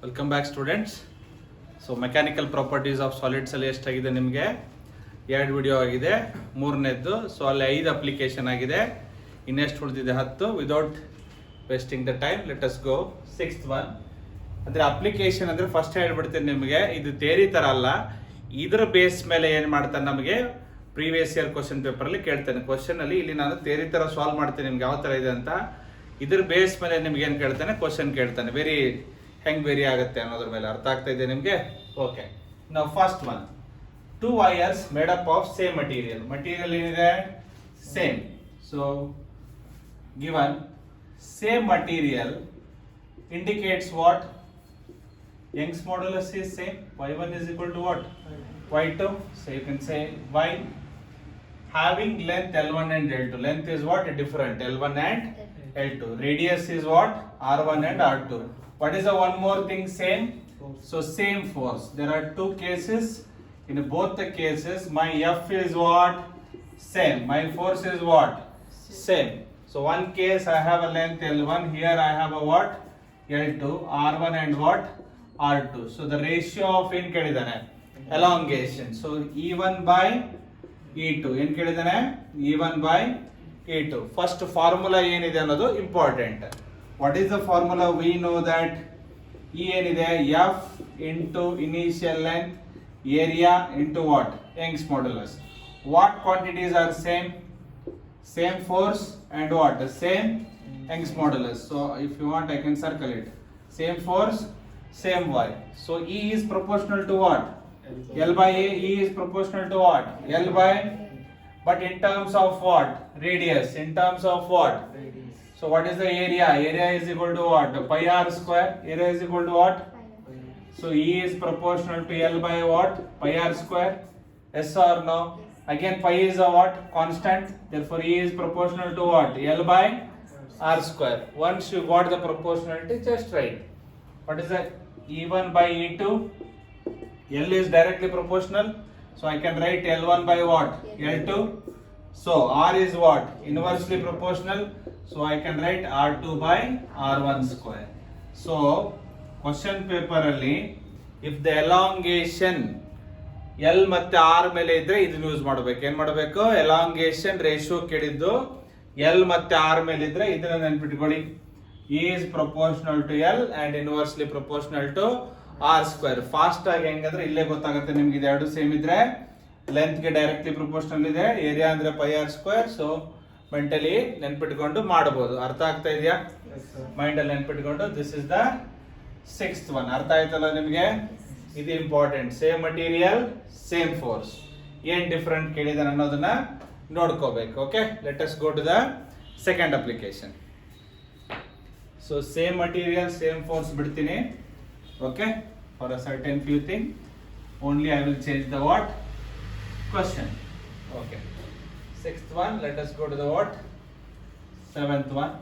Welcome back students. So mechanical properties of ಸಾಲಿಡ್ಸಲ್ಲಿ ಎಷ್ಟಾಗಿದೆ ನಿಮಗೆ? 2 ವಿಡಿಯೋ ಆಗಿದೆ, ಮೂರನೇದ್ದು. ಸೊ ಅಲ್ಲಿ 5 ಅಪ್ಲಿಕೇಶನ್ ಆಗಿದೆ, ಇನ್ನೆಷ್ಟು ಉಳಿದಿದೆ? 10. Without wasting the time let us go 6th one. ಅಂದರೆ ಅಪ್ಲಿಕೇಶನ್ ಅಂದರೆ ಫಸ್ಟ್ ಹೇಳ್ಬಿಡ್ತೀನಿ ನಿಮಗೆ, ಇದು ಥಿಯರಿ ಥರ ಅಲ್ಲ. ಇದರ ಬೇಸ್ ಮೇಲೆ ಏನು ಮಾಡ್ತಾನೆ, ನಮಗೆ ಪ್ರೀವಿಯಸ್ ಇಯರ್ ಕ್ವಶನ್ ಪೇಪರಲ್ಲಿ ಕೇಳ್ತಾನೆ. ಕ್ವಶನಲ್ಲಿ ಇಲ್ಲಿ ನಾನು ಥಿಯರಿ ಥರ ಸಾಲ್ವ್ ಮಾಡ್ತೀನಿ ನಿಮ್ಗೆ ಯಾವ ಥರ ಇದೆ ಅಂತ. ಇದ್ರ ಬೇಸ್ ಮೇಲೆ ನಿಮ್ಗೆ ಏನು ಕೇಳ್ತಾನೆ, ಕ್ವಶನ್ ಕೇಳ್ತಾನೆ. ಹೆಂಗ್ ವೇರಿ ಆಗುತ್ತೆ ಅನ್ನೋದ್ರ ಮೇಲೆ ಅರ್ಥ ಆಗ್ತಾ ಇದೆ ನಿಮಗೆ? ಓಕೆ, ನಾವು first one, 2 wires made up of same material. Material ಏನಿದೆ? Same. So given same material indicates what? Young's modulus is same. Y1 is equal to what? Y2. So you can say Y having length L1 and L2. Length is what? Different. L1 and L2. Radius is what? R1 and R2. What is the one more thing same? So same force. There are 2 cases. In both the cases, my F is what? Same. My force is what? Same. So one case I have a length L1. Here I have a what? L2. R1 and what? R2. So the ratio of ಏನು ಕೇಳಿದಾನೆ? elongation. So E1 by E2. ಏನು ಕೇಳಿದಾನೆ? E1 by E2. First formula ಏನಿದೆ ಅನ್ನೋದು important. What is the formula? V know that E ಏನಿದೆ? F into initial length area into what? Young's modulus. What quantities are same? Same force and what? The same Young's modulus. So if you want I can circle it. Same force, same y. So E is proportional to what? L by A. E is proportional to what? L by, but in terms of what? Radius. In terms of what? So what is the area? Area is equal to what? Pi r square. Area is equal to what? So E is proportional to L by what? Pi r square. Yes or no? Again pi is a what? Constant. Therefore E is proportional to what? L by r square. Once you got the proportionality, just write. What is that? E1 by E2. L is directly proportional. So I can write L1 by what? L2. So R is what? Inversely proportional. So I can write R2 by R1 square. So question paper ಅಲ್ಲಿ if the elongation L ಮತ್ತೆ R ಮೇಲೆ ಇದ್ರೆ ಇದನ್ನ use ಮಾಡಬೇಕು. ಏನು ಮಾಡಬೇಕು? elongation ratio ಕೇಳಿದ್ದು L ಮತ್ತೆ R ಮೇಲೆ ಇದ್ರೆ ಇದನ್ನ ನೆನಪಿಟ್ಕೊಳ್ಳಿ. E is proportional to L and inversely proportional to R square. Fast ಆಗಿ ಹೆಂಗಂದ್ರೆ ಇಲ್ಲೇ ಗೊತ್ತಾಗುತ್ತೆ ನಿಮ್ಗೆ, ಇದು ಎರಡು ಸೇಮ್ ಇದ್ರೆ ಲೆಂತ್ ಗೆ ಡೈರೆಕ್ಟ್ಲಿ ಪ್ರಪೋರ್ಷನಲ್ ಇದೆ, ಏರಿಯಾ ಅಂದ್ರೆ pi r square. So mentally ನೆನ್ಪಿಟ್ಕೊಂಡು ಮಾಡಬಹುದು. ಅರ್ಥ ಆಗ್ತಾ ಇದೆಯಾ? ಮೈಂಡ್ ಅಲ್ಲಿ ನೆನ್ಪಿಟ್ಕೊಂಡು this is the 6th one. ಅರ್ಥ ಆಯ್ತಲ್ಲ ನಿಮ್ಗೆ? ಇದು important. Same material, same force. ಏನ್ ಡಿಫರೆಂಟ್ ಕೇಳಿದಾನೆ ಅನ್ನೋದನ್ನ ನೋಡ್ಕೋಬೇಕು. Okay, let us go to the second application. So same material, same force ಬಿಡ್ತೀನಿ. Okay, for a certain few thing only I will change the what? Question. Okay, 6th one. Let us go to the what? 7th one.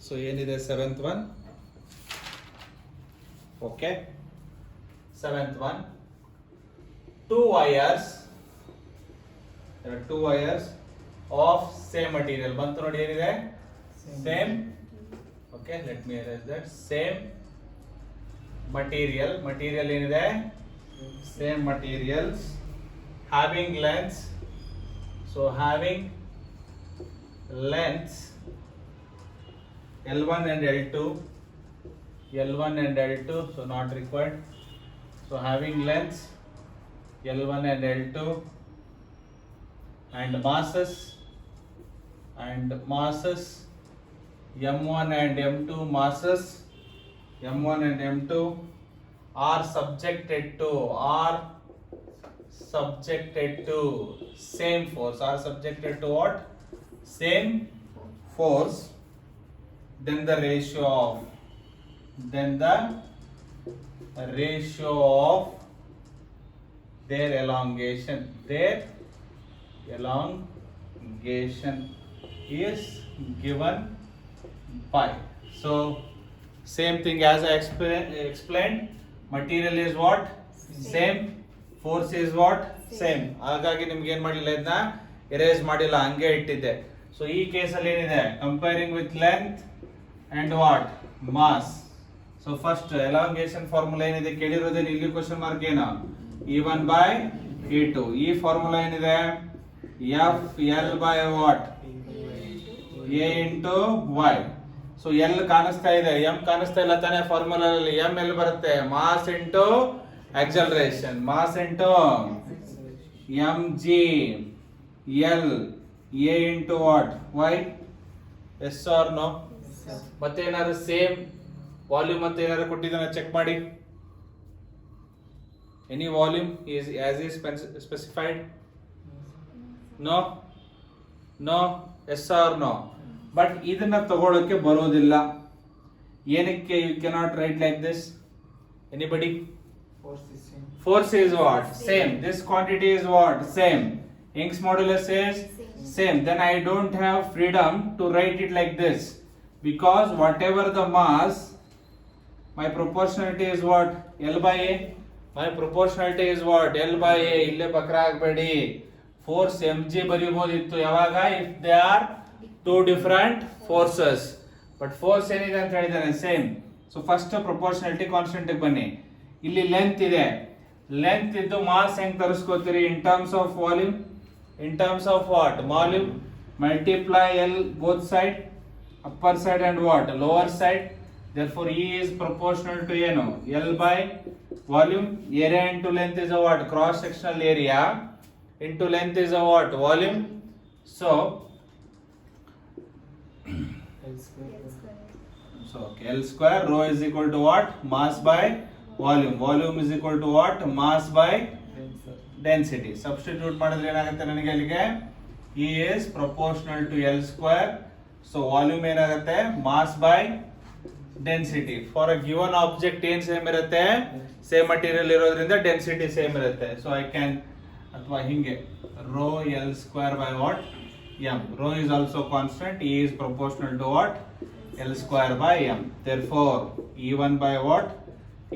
So ಏನಿದೆ 7th one? Okay, 7th one. 2 wires. There are 2 wires of same material. ಬಂತು ನೋಡಿ, ಏನಿದೆ? Same. Okay, let me erase that. Same material. Material ಏನಿದೆ? Same materials having lengths. So having lengths L1 and L2. L1 and L2, so not required. So having lengths L1 and L2 and masses M1 and M2 masses M1 and M2 are subjected to same force. Are subjected to what? Same force. Then the ratio of their elongation. Their elongation is given by. So same thing as I explained. Material is what? Same. Force is what? Same. ಹಾಗಾಗಿ ನಿಮ್ಗೆ ಏನು ಮಾಡಿಲ್ಲ, ಇದನ್ನ erase ಮಾಡಿಲ್ಲ, ಹಂಗೆ ಇಟ್ಟಿದ್ದೆ. So ಈ ಕೇಸಲ್ಲಿ ಏನಿದೆ? Comparing with length and what? Mass. So first elongation formula ಏನಿದೆ ಕೇಳಿರೋದೇನು, ಇಲ್ಲಿ ಕ್ವಶನ್ ಮಾರ್ಕ್ ಏನು, E1 by E2. ಈ ಫಾರ್ಮುಲಾ ಏನಿದೆ, F L by what, A into Y. So L ಕಾಣಿಸ್ತಾ ಇದೆ, ಎಂ ಕಾಣಿಸ್ತಾ ಇಲ್ಲ ತಾನೇ ಫಾರ್ಮುಲಾದಲ್ಲಿ. ಎಂ ಎಲ್ ಬರುತ್ತೆ, mass into acceleration, mass into M G L A into what Y. Yes or no? ಮತ್ತೆ ಏನಾದ್ರು ಸೇಮ್ ವಾಲ್ಯೂಮ್ ಅಂತ ಏನಾದ್ರು ಕೊಟ್ಟಿದ್ದಾನೆ ಚೆಕ್ ಮಾಡಿ. Any volume is as is specified? No, no, yes or no? But ಇದನ್ನ ತಗೊಳ್ಳೋಕೆ ಬರೋದಿಲ್ಲ. ಏನಕ್ಕೆ you cannot write like this? Anybody? Force is what? Same. This quantity is what? Same. Young's modulus is same. Then I don't have freedom to write it like this, because whatever the mass, my proportionality is what? L by A. My proportionality is what? L by A. ಇಲ್ಲೇ ಬಕ್ರ ಆಗಬೇಡಿ. Force mg ಬರೀಬಹುದಿತ್ತು ಯಾವಾಗ, if they are two different forces. But force ಏನಿದೆ ಅಂತ ಹೇಳಿದಾನೆ same. So first proportionality constant ಬನ್ನಿ. ಇಲ್ಲಿ length ಇದೆ, length ಇದ್ದು ಮಾಸ್ ಹೆಂಗ್ ತರಿಸ್ಕೋತೀರಿ, in terms of volume, in terms of what? Volume. Multiply L both side, upper side and what? Lower side. Therefore E is proportional to ಏನು, L by volume. Area into length is a what? Cross sectional area into length is a what? Volume. So L square rho is equal to what? Mass by volume. Volume is equal to what? Mass by density. Substitute ಮಾಡಿದ್ರೆ ಏನಾಗುತ್ತೆ ನನಗೆ ಅಲ್ಲಿಗೆ, E is proportional to L square. So volume ಏನಾಗುತ್ತೆ, mass by density. For a given object ಏನ್ same ಇರುತ್ತೆ, same material ಇರೋದ್ರಿಂದ density same ಇರುತ್ತೆ. So I can, ಅಥವಾ ಹಿಂಗೆ rho L square by what? M. Rho is also constant. E is proportional to what? L square by M. Therefore E1 by what?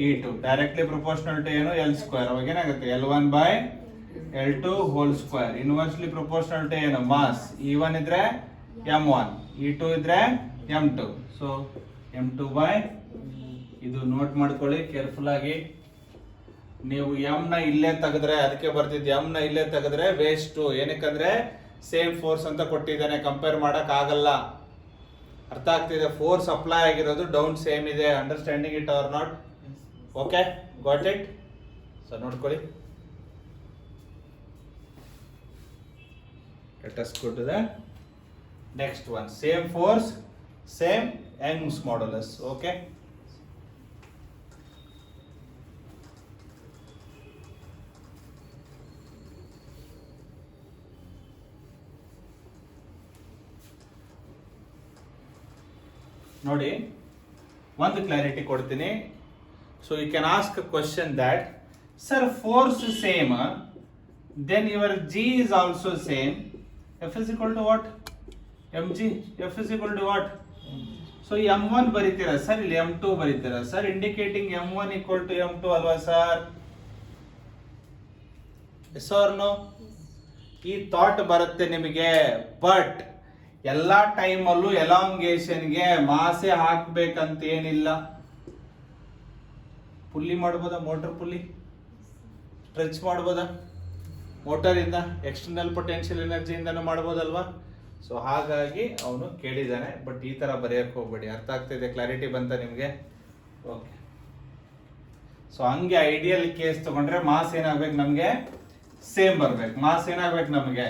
E2 directly proportional to ಏನು, L square. ಅವಾಗ ಏನಾಗುತ್ತೆ, L1 by L2 whole square. Inversely proportional to ಏನು, mass. E1 ಇದ್ರೆ M1, E2 ಇದ್ರೆ M2. So M2 by, ಇದು note ಮಾಡ್ಕೊಳ್ಳಿ careful ಆಗಿ. ನೀವು M ನ ಇಲ್ಲೇ ತೆಗೆದ್ರೆ, ಅದಕ್ಕೆ ಬರ್ತಿದ್ದು M ನ ಇಲ್ಲೇ ತೆಗೆದ್ರೆ ವೇಸ್ಟ್. ಏನಕ್ಕಂದ್ರೆ ಸೇಮ್ ಫೋರ್ಸ್ ಅಂತ ಕೊಟ್ಟಿದ್ದಾನೆ, ಕಂಪೇರ್ ಮಾಡಕ್ ಆಗಲ್ಲ. ಅರ್ಥ ಆಗ್ತಿದೆ? ಫೋರ್ಸ್ ಅಪ್ಲೈ ಆಗಿರೋದು ಡೌನ್ ಸೇಮ್ ಇದೆ. Understanding it or not? Okay, got it? So ನೋಡ್ಕೊಳ್ಳಿ. Let us go to the next one. Same force, same Young's modulus. Okay. ನೋಡಿ, ಒಂದು ಕ್ಲಾರಿಟಿ ಕೊಡ್ತೀನಿ. So you can ask a question that, sir, force same, then your G is also same. F is equal to what? mg. F is equal to what? So m1 ಬರೀತೀರಾ sir, ಇಲ್ಲಿ m2 ಬರೀತೀರಾ sir, indicating m1 equal to m2 ಅಲ್ವಾ sir? Yes or no? ಈ thought ಬರುತ್ತೆ ನಿಮಗೆ. But ಎಲ್ಲಾ ಟೈಮಲ್ಲೂ ಎಲಾಂಗೇಷನ್ಗೆ ಮಾಸೆ ಹಾಕ್ಬೇಕಂತ ಏನಿಲ್ಲ. ಪುಲ್ಲಿ ಮಾಡ್ಬೋದಾ, ಮೋಟರ್ ಪುಲ್ಲಿ ಸ್ಟ್ರೆಚ್ ಮಾಡ್ಬೋದಾ, ಮೋಟರ್ ಇಂದ ಎಕ್ಸ್ಟರ್ನಲ್ ಪೊಟೆನ್ಷಿಯಲ್ ಎನರ್ಜಿಯಿಂದನೂ ಮಾಡ್ಬೋದಲ್ವಾ? ಸೊ ಹಾಗಾಗಿ ಅವನು ಕೇಳಿದ್ದಾನೆ. ಬಟ್ ಈ ತರ ಬರೆಯಕ್ಕೆ ಹೋಗ್ಬೇಡಿ. ಅರ್ಥ ಆಗ್ತಿದೆ? ಕ್ಲಾರಿಟಿ ಬಂತ ನಿಮ್ಗೆ? ಓಕೆ. ಸೊ ಹಂಗೆ ಐಡಿಯಲ್ ಕೇಸ್ ತಗೊಂಡ್ರೆ ಮಾಸ್ ಏನಾಗ್ಬೇಕು ನಮ್ಗೆ, ಸೇಮ್ ಬರ್ಬೇಕು. ಮಾಸ್ ಏನಾಗ್ಬೇಕು ನಮ್ಗೆ,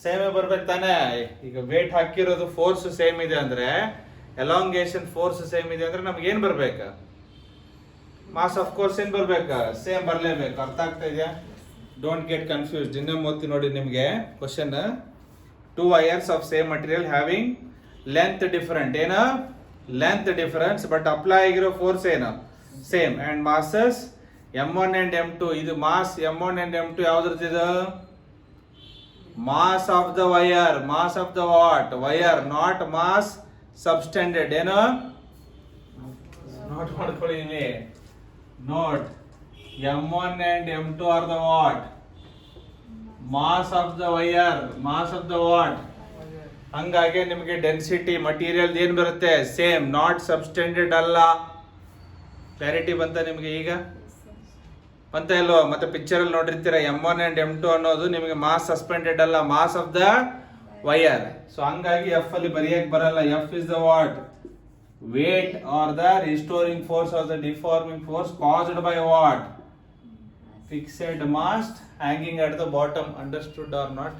ಸೇಮೇ ಬರ್ಬೇಕು ತಾನೇ. ಈಗ ವೇಟ್ ಹಾಕಿರೋದು ಫೋರ್ಸ್ ಸೇಮ್ ಇದೆ ಅಂದ್ರೆ, ಎಲಾಂಗೇಷನ್ ಫೋರ್ಸ್ ಸೇಮ್ ಇದೆ ಅಂದ್ರೆ ನಮ್ಗೆ ಏನ್ ಬರ್ಬೇಕು, ಮಾಸ್ ಆಫ್ ಕೋರ್ಸ್ ಏನ್ ಬರ್ಬೇಕು, ಸೇಮ್ ಬರ್ಲೇಬೇಕು. ಅರ್ಥ ಆಗ್ತಾ ಇದೆಯಾ? Don't get confused. ಇನ್ನೊಮ್ಮೆ ಓದ್ತಿ ನೋಡಿ ನಿಮಗೆ question. 2 wires of same material having length different, ಏನು ಲೆಂತ್ ಡಿಫರೆನ್ಸ್, ಬಟ್ ಅಪ್ಲೈ ಆಗಿರೋ ಫೋರ್ಸ್ ಏನು same, and masses m1 and m2. ಇದು ಮಾಸ್ m1 and m2 ಯಾವ್ದ್ರದ್ದು? Mass of the wire, mass of the what wire, not mass suspended. ಏನು note ಮಾಡ್ಕೊಳ್ಳಿ ಇಲ್ಲಿ. Note, m1 and m2 are the what? Mass of the wire, mass of the what? ಹಂಗಾಗಿ ನಿಮಗೆ density material ಏನು ಬರುತ್ತೆ same, not ಸಬ್ಸ್ಟೆಂಡೆಡ್ ಅಲ್ಲ. Clarity ಬಂತ ನಿಮಗೆ ಈಗ? ಬಂತ ಇಲ್ವೋ? ಮತ್ತೆ ಪಿಕ್ಚರ್ ಅಲ್ಲಿ ನೋಡಿರ್ತೀರ M1 and M2 ಅನ್ನೋದು ನಿಮಗೆ ಮಾಸ್ ಸಸ್ಪೆಂಡೆಡ್ ಅಲ್ಲ, mass of the wire. So ಹಂಗಾಗಿ ಎಫ್ ಅಲ್ಲಿ ಬರೆಯಕ್ ಬರಲ್ಲ. F is the what? Weight or the restoring force or the deforming force caused by what? Fixed mass hanging at the bottom. Understood or not?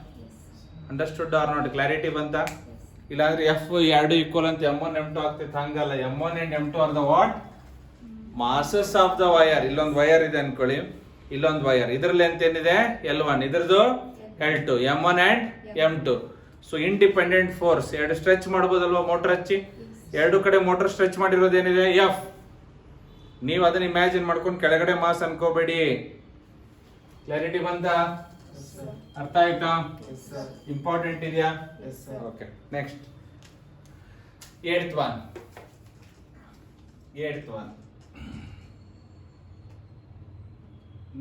Understood or not? Clarity ಬಂತ? ಇಲ್ಲಾಂದ್ರೆ F ಎರಡು equal ಅಂತ M1 M2 ಆಗ್ತಿತ್ತು, ಹಂಗಲ್ಲ. M1 and M2 or the what? Masses of the wire. ಇಲ್ಲೊಂದು wire ಇದೆ ಅನ್ಕೊಳ್ಳಿ, ಇಲ್ಲೊಂದು ವೈರ್, ಇದ್ರಲ್ಲಿ ಅಂತ ಏನಿದೆ L1, ಇದ್ರದ್ದು L2, M1 and M2. So independent force ಎರಡು ಸ್ಟ್ರೆಚ್ ಮಾಡ್ಬೋದಲ್ವಾ ಮೋಟರ್ ಹಚ್ಚಿ? ಎರಡು ಕಡೆ ಮೋಟರ್ ಸ್ಟ್ರೆಚ್ ಮಾಡಿರೋದೇನಿದೆ ಎಫ್. ನೀವು ಅದನ್ನ ಇಮ್ಯಾಜಿನ್ ಮಾಡ್ಕೊಂಡು ಕೆಳಗಡೆ ಮಾಸ್ ಅನ್ಕೋಬೇಡಿ. ಕ್ಲಾರಿಟಿ ಬಂತ? ಅರ್ಥ ಆಯ್ತಾ? ಇಂಪಾರ್ಟೆಂಟ್ ಇದೆಯಾ? Okay, next 8th one.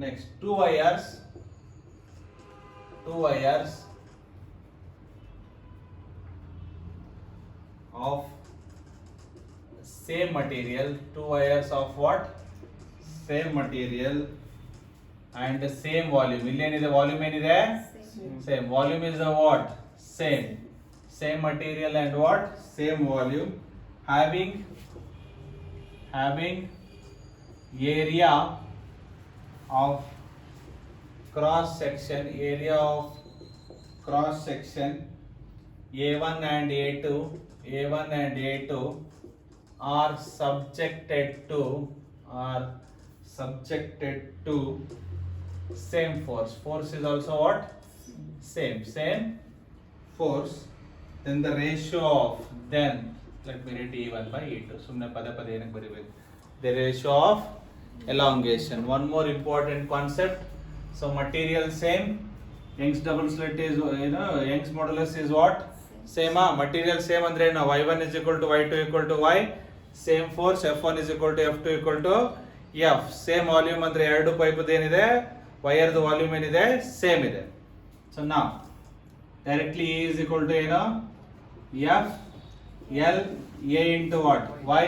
Next, two wires of same material. Two wires of what? Same material and same volume. ಇಲ್ಲಿ ಏನಿದೆ? ವಾಲ್ಯೂಮ್ ಏನಿದೆ? Same. Volume is the what? Same material and what? Same volume. Having area of cross section A1 and A2 are subjected to same force. Force is also what? Same force. Then the ratio of, then let me write E1 by E2. ಸುಮ್ಮನೆ ಪದೇ ಏನಕ್ಕೆ ಬರಿಬೇಕು? The ratio of elongation. One more important concept. So material same. Young's double slit is, Young's modulus is what? Same. Material same ಅಂದ್ರೆ ಏನು? Y1 is equal to Y2 equal to Y. Same force. F1 is equal to F2 equal to F. Same volume ಅಂದ್ರೆ ಎರಡು pipe ಏನಿದೆ ವೈರ್ದು volume ಏನಿದೆ same ಇದೆ. So now directly E is equal to ಏನು? F L A into what? Y.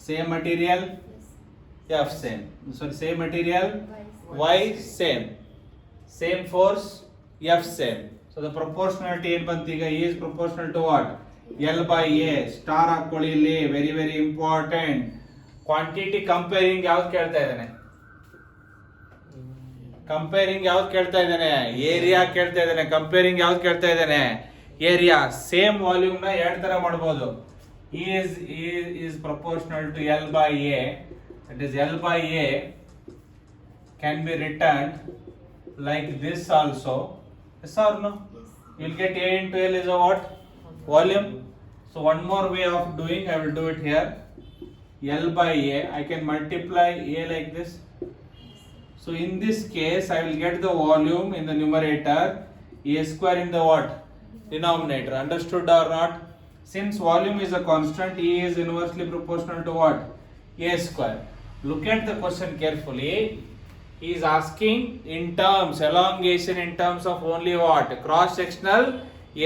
Same material, F same. Sorry, same material, Y same. Same force, F same. So the proportionality ಏನು ಬಂತು ಈಗ? E is proportional to what? L by A. Star ಹಾಕೊಳ್ಳಿ ಇಲ್ಲಿ, very very important. Quantity comparing ಯಾವ್ದು ಕೇಳ್ತಾ ಇದ್ದಾನೆ? Area ಕೇಳ್ತಾ ಇದ್ದಾನೆ. ಕಂಪೇರಿಂಗ್ ಯಾವ್ದು ಕೇಳ್ತಾ ಇದ್ದಾನೆ? ಏರಿಯಾ. ಸೇಮ್ ವಾಲ್ಯೂಮ್ ನ ಎರಡು ತರ ಮಾಡಬಹುದು. E is proportional to L by A. That is L by A can be written like this also. Yes or no? You will get A into L is a what? Volume. So one more way of doing, I will do it here. L by A, I can multiply A like this. So in this case, I will get the volume in the numerator, A square in the what? Denominator. Understood or not? Since volume is a constant, E is inversely proportional to what? A square. Look at the question carefully. He is asking in terms, elongation in terms of only what? Cross sectional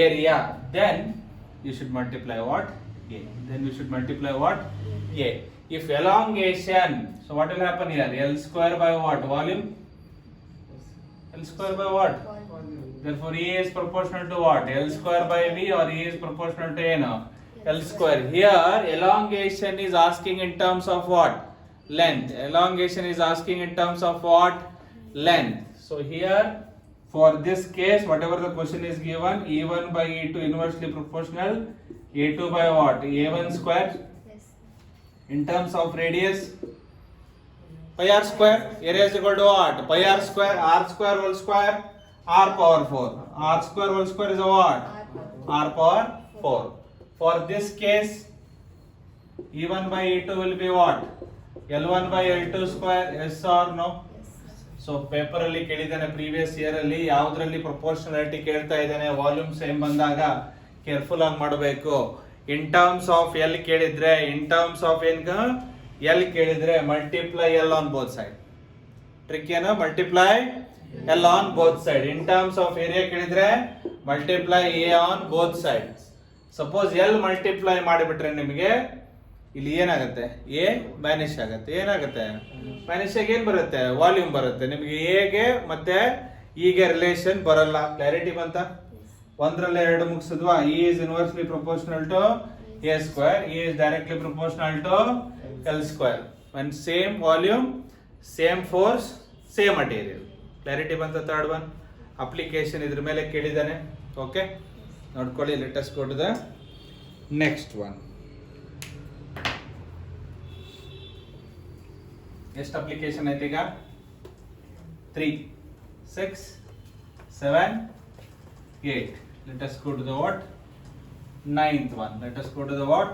area. Then you should multiply what? A. If elongation, so what will happen here? L square by what? Volume? L square by what? Therefore E is proportional to what? L square by V, or E is proportional to L square. Here elongation is asking in terms of what? Length. Elongation is asking in terms of what? Length. So here for this case, whatever the question is given, E1 by E2 inversely proportional, A2 by what? A1 square. In terms of radius, pi r square. Area is equal to what? Pi r square. R square whole square. R power 4. R square whole square is a what? R power 4. For this case, E1 by E2 will be what? L1 by L2 square. Yes or no? So paper ಅಲ್ಲಿ ಕೇಳಿದಾನೆ previous year ಅಲ್ಲಿ, ಯಾವುದರಲ್ಲಿ proportionality ಕೇಳ್ತಾ ಇದ್ದಾನೆ, volume same ಬಂದಾಗ careful ಆಗಿ ಮಾಡಬೇಕು. ಇನ್ terms of L ಕೇಳಿದ್ರೆ, in terms of L ಕೇಳಿದ್ರೆ multiply L on both side. Trick ಏನು? ಮಲ್ಟಿಪ್ಲೈ L on both side. In terms of area ಕೇಳಿದ್ರೆ multiply A on both sides. Suppose L multiply ಮಾಡಿಬಿಟ್ರೆ ನಿಮಗೆ ಇಲ್ಲಿ ಏನಾಗುತ್ತೆ, ಎ ವ್ಯಾನಿಶ್ ಆಗುತ್ತೆ. ಏನಾಗುತ್ತೆ ವ್ಯಾನಿಶ್ ಆಗಿ ಏನ್ ಬರುತ್ತೆ, ವಾಲ್ಯೂಮ್ ಬರುತ್ತೆ. ನಿಮಗೆ ಎಗೆ ಮತ್ತೆ ಈಗ ರಿಲೇಷನ್ ಬರಲ್ಲ. ಕ್ಲಾರಿಟಿ ಬಂತ? ಒಂದರಲ್ಲಿ ಎರಡು ಮುಗಿಸಿದ್ವಾ? E is inversely proportional to A square, E is directly proportional to L square. when same volume, same force, same material. Clarity ಬಂತ? ಥರ್ಡ್ ಒನ್ ಅಪ್ಲಿಕೇಶನ್ ಇದ್ರ ಮೇಲೆ ಕೇಳಿದ್ದಾನೆ. ಓಕೆ, ನೋಡ್ಕೊಳ್ಳಿ. Let us go to the next one. ಎಷ್ಟು application ಐತಿ ಈಗ? 3, 6, 7, 8. Let us go to the what? 9th one. Let us go to the what?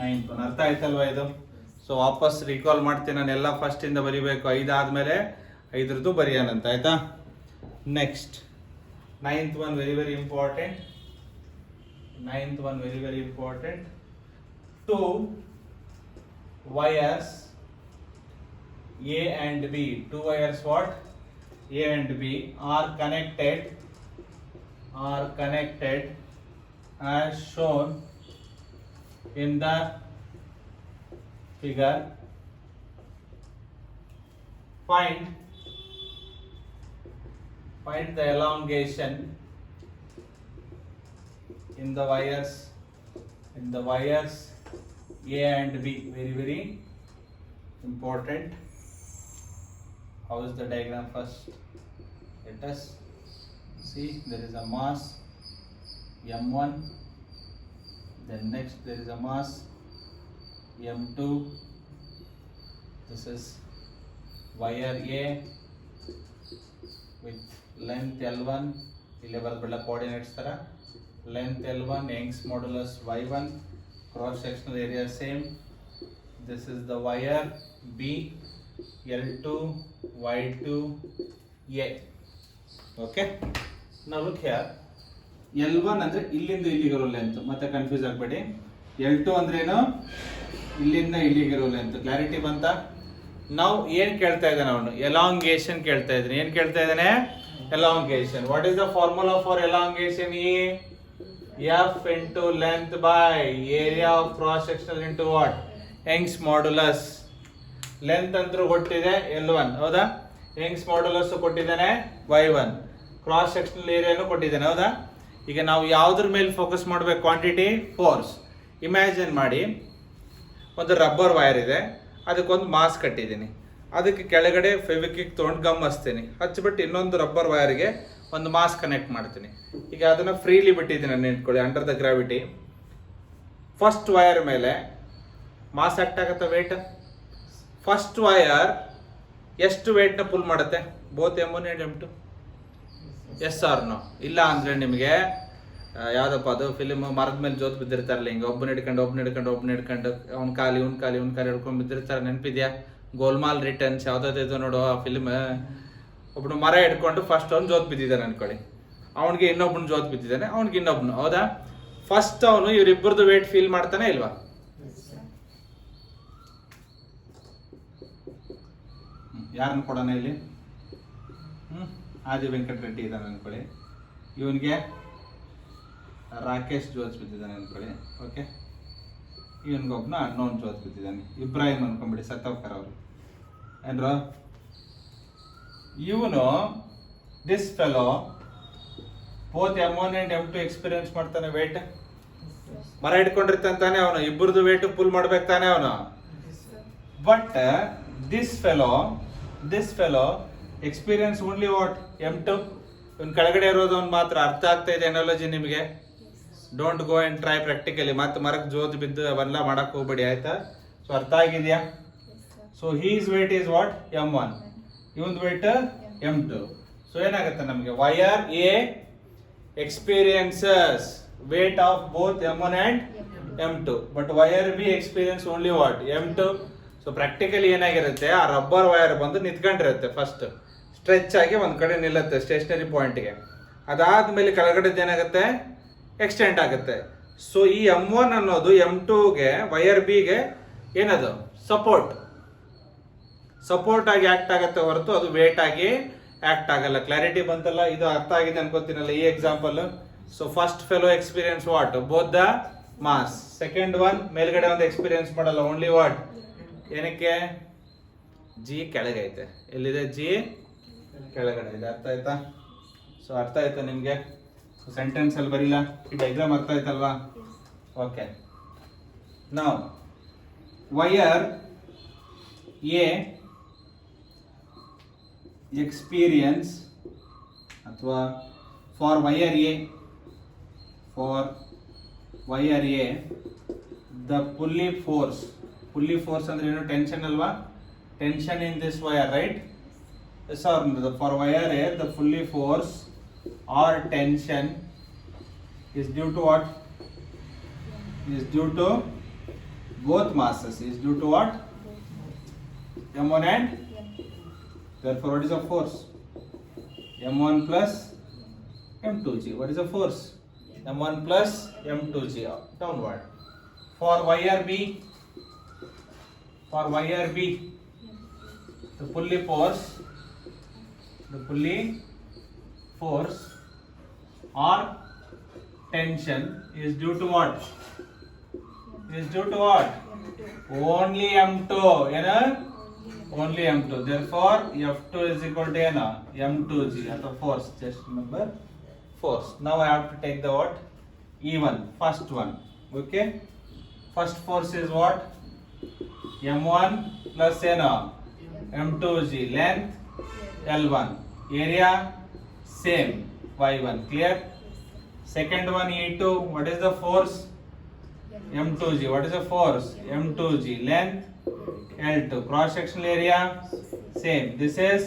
9th one. ಅರ್ಥ ಆಯ್ತಲ್ವಾ ಇದು? ಸೊ ವಾಪಸ್ ರಿಕಾಲ್ ಮಾಡ್ತೀನಿ ನಾನು. ಎಲ್ಲ ಫಸ್ಟ್ ಇಂದ ಬರಿಬೇಕು. 5 ಆದ್ಮೇಲೆ 5ರದ್ದು ಬರೆಯೋಣಂತ, ಆಯ್ತಾ? Next 9th one very very important. 9th one very very important. 2 wires A and B. 2 wires what? A and B are connected as shown in the figure. Find the elongation in the wires A and B. Very very important. How is the diagram first? Let us see. There is a mass m1, then next there is a mass m2. This is wire A with length L1. ಇಲ್ಲಿ ಬರಲ್ಲ coordinates ತರ. Length L1, Young's modulus y1, cross sectional area same. This is the wire B, L2, Y2, A. Okay. Now look here. L1 ಅಂದ್ರೆ ಇಲ್ಲಿಂದ ಇಲ್ಲಿಗಿರೋ length, ಮತ್ತೆ confuse ಆಗಬೇಡಿ. L2 ಅಂದ್ರೆ ಏನು? ಇಲ್ಲಿಂದ ಇಲ್ಲಿಗಿರೋ ಲೆಂತ್. ಕ್ಲಾರಿಟಿ ಬಂತ? ನಾವು ಏನ್ ಕೇಳ್ತಾ ಇದ್ದಾನೆ ಅವನು? ಎಲಾಂಗೇಷನ್ ಕೇಳ್ತಾ ಇದ್ದಾನೆ. ಏನ್ ಕೇಳ್ತಾ ಇದ್ದಾನೆ? Elongation. What is the formula for elongation? F into length by area of cross sectional into what? Young's modulus. Length ಅಂತೂ ಕೊಟ್ಟಿದೆ L1, ಹೌದಾ? ಯಂಗ್ಸ್ ಮಾಡ್ಯುಲಸ್ ಕೊಟ್ಟಿದ್ದಾನೆ Y1, ಕ್ರಾಸ್ ಸೆಕ್ಷನಲ್ ಏರಿಯಾನು ಕೊಟ್ಟಿದ್ದಾನೆ, ಹೌದಾ? ಈಗ ನಾವು ಯಾವುದ್ರ ಮೇಲೆ ಫೋಕಸ್ ಮಾಡಬೇಕು? Quantity, force. ಇಮ್ಯಾಜಿನ್ ಮಾಡಿ, ಒಂದು ರಬ್ಬರ್ ವೈರ್ ಇದೆ, ಅದಕ್ಕೊಂದು ಮಾಸ್ ಕಟ್ಟಿದ್ದೀನಿ, ಅದಕ್ಕೆ ಕೆಳಗಡೆ ಫೆವಿಕ್ವಿಕ್ ತೊಗೊಂಡು ಗಮ್ ಹಚ್ತೀನಿ, ಹಚ್ಚಿಬಿಟ್ಟು ಇನ್ನೊಂದು ರಬ್ಬರ್ ವೈರ್ಗೆ ಒಂದು ಮಾಸ್ ಕನೆಕ್ಟ್ ಮಾಡ್ತೀನಿ. ಈಗ ಅದನ್ನು ಫ್ರೀಲಿ ಬಿಟ್ಟಿದ್ದೀನಿ ನಾನು, ಇಟ್ಕೊಳ್ಳಿ, under the gravity. First wire ಮೇಲೆ ಮಾಸ್ ಆಕ್ಟ್ ಆಗುತ್ತೆ, ವೇಟ್. ಫಸ್ಟ್ ವೈರ್ ಎಷ್ಟು ವೇಟ್ನ ಪುಲ್ ಮಾಡುತ್ತೆ? Both M1 and M2? Yes or no? ಇಲ್ಲ ಅಂದರೆ ನಿಮಗೆ ಯಾವುದಪ್ಪ ಅದು ಫಿಲಿಮ್, ಮರದ ಮೇಲೆ ಜೋತ್ ಬಿದ್ದಿರ್ತಾರಲ್ಲ, ಹಿಂಗೆ ಒಬ್ಬನ ಹಿಡ್ಕೊಂಡು ಅವ್ನ ಕಾಲಿ ಹಿಡ್ಕೊಂಡು ಬಿದ್ದಿರ್ತಾರೆ, ನೆನಪಿದ್ಯಾ? ಗೋಲ್ಮಾಲ್ ರಿಟರ್ನ್ಸ್ ಯಾವುದಾದ್ರು ನೋಡು ಆ ಫಿಲ್ಮ್. ಒಬ್ಬನು ಮರ ಹಿಡ್ಕೊಂಡು ಫಸ್ಟ್ ಅವ್ನು ಜೋತ್ ಬಿದ್ದಿದ್ದಾನೆ ಅನ್ಕೊಳ್ಳಿ, ಅವನಿಗೆ ಇನ್ನೊಬ್ಬನು ಜೋತ್ ಬಿದ್ದಿದ್ದಾನೆ, ಅವ್ನಿಗೆ ಇನ್ನೊಬ್ಬನು, ಹೌದಾ? ಫಸ್ಟ್ ಅವನು ಇವರಿಬ್ಬರದು ವೇಟ್ ಫೀಲ್ ಮಾಡ್ತಾನೆ ಇಲ್ವಾ? ಯಾರನ್ನು ಕೊಡೋಣ ಇಲ್ಲಿ? ಆದಿ ವೆಂಕಟ ರೆಡ್ಡಿ ಇದ್ದಾನೆ ಅನ್ಕೊಳ್ಳಿ, ಇವನಿಗೆ ರಾಕೇಶ್ ಜೋತ್ ಬಿದ್ದಿದ್ದಾನೆ ಅನ್ಕೊಳ್ಳಿ, ಓಕೆ. ಇವನಿಗೊಬ್ಬನ ಅನ್ನೋನ್ ಜೋತ್ ಬಿದ್ದಿದ್ದಾನೆ, ಇಬ್ರಾಹಿಂ ಅನ್ಕೊಂಬಿಡಿ, ಸತ್ತೋಗ್ತಾರೆ ಅವರು ಏನ್ರ. ಇವನು this fellow both M1 and M2 experience ಮಾಡ್ತಾನೆ ವೇಟ್. ಮರ ಹಿಡ್ಕೊಂಡಿರ್ತಾನೆ ಅವನು, ಇಬ್ಬರದು ವೇಟ್ ಪುಲ್ ಮಾಡ್ಬೇಕು ತಾನೆ ಅವನು. But this fellow experience only what? M2. ಇವನ್ ಕೆಳಗಡೆ ಇರೋದು ಅವ್ನು ಮಾತ್ರ. ಅರ್ಥ ಆಗ್ತಾ ಇದೆ ಎನಾಲಜಿ ನಿಮಗೆ? Don't go and try practically. ಮತ್ತೆ ಮರಕ್ಕೆ ಜೋತ್ ಬಿದ್ದು ಅವೆಲ್ಲ ಮಾಡಕ್ ಹೋಗ್ಬೇಡಿ, ಆಯ್ತಾ? ಸೊ ಅರ್ಥ ಆಗಿದೆಯಾ? So his weight is what? M1. ಇವನ್ ವೇಟ್ M2. ಸೊ ಏನಾಗುತ್ತೆ ನಮಗೆ? Wire A experiences weight of both M1 and M2, but wire B experience only what? M2. So practically ಏನಾಗಿರುತ್ತೆ, ಆ ರಬ್ಬರ್ ವೈರ್ ಬಂದು ನಿಂತ್ಕೊಂಡಿರುತ್ತೆ, ಫಸ್ಟ್ ಸ್ಟ್ರೆಚ್ ಆಗಿ ಒಂದ್ ಕಡೆ ನಿಲ್ಲುತ್ತೆ ಸ್ಟೇಷನರಿ ಪಾಯಿಂಟ್ಗೆ. ಅದಾದ್ಮೇಲೆ ಕೆಳಗಡೆದು ಏನಾಗುತ್ತೆ? ಎಕ್ಸ್ಟೆಂಡ್ ಆಗುತ್ತೆ. ಸೊ ಈ M1 ಅನ್ನೋದು M2ಗೆ, ವೈರ್ ಬಿಗೆ ಏನದು? ಸಪೋರ್ಟ್ ಆಗಿ ಆಕ್ಟ್ ಆಗುತ್ತೆ ಹೊರತು ಅದು ವೇಟ್ ಆಗಿ ಆಕ್ಟ್ ಆಗಲ್ಲ. ಕ್ಲಾರಿಟಿ ಬಂತಲ್ಲ? ಇದು ಅರ್ಥ ಆಗಿದೆ ಅನ್ಕೋತೀನಲ್ಲ ಈ example. So first fellow experience what? Both the mass. Second one ಮೇಲ್ಗಡೆ ಒಂದು ಎಕ್ಸ್ಪೀರಿಯನ್ಸ್ ಮಾಡಲ್ಲ, ಓನ್ಲಿ ವಾಟ್? ಏನಕ್ಕೆ? ಜಿ ಕೆಳಗೆ ಐತೆ. ಎಲ್ಲಿದೆ ಜಿ? ಕೆಳಗಡೆ ಇದೆ. ಅರ್ಥ ಆಯ್ತಾ? ಸೊ ಅರ್ಥ ಆಯ್ತಾ ನಿಮ್ಗೆ? ಸೆಂಟೆನ್ಸ್ ಅಲ್ಲಿ ಬರೀಲ್ಲ, ಈ ಡೈಗ್ರಾಮ್ ಅರ್ಥ ಆಯ್ತಲ್ವಾ? ಓಕೆ. ನಾವು ವೈರ್ ಎ experience ಅಥವಾ for wire A, the pulley force ಅಂದ್ರೆ ಏನು? ಟೆನ್ಷನ್ ಅಲ್ವಾ? Tension in this wire, right? Yes or no? For wire A, the pulley force or tension is due to what? Is due to both masses. Is due to what? M1 and therefore what is the force? M1 plus M2G. What is the force? M1 plus M2G downward. For wire B, the pulley force or tension is due to what? Only M2. Only M2. Therefore F2 is equal to M2G. That's the force. Just remember force. Now I have to take the what? E1. First one. Okay. First force is what? M1 plus M2G. Length L1. Area same. Y1. Clear? Second one E2. What is the force? M2G. What is the force? M2G. Length L2. Cross sectional area same. This is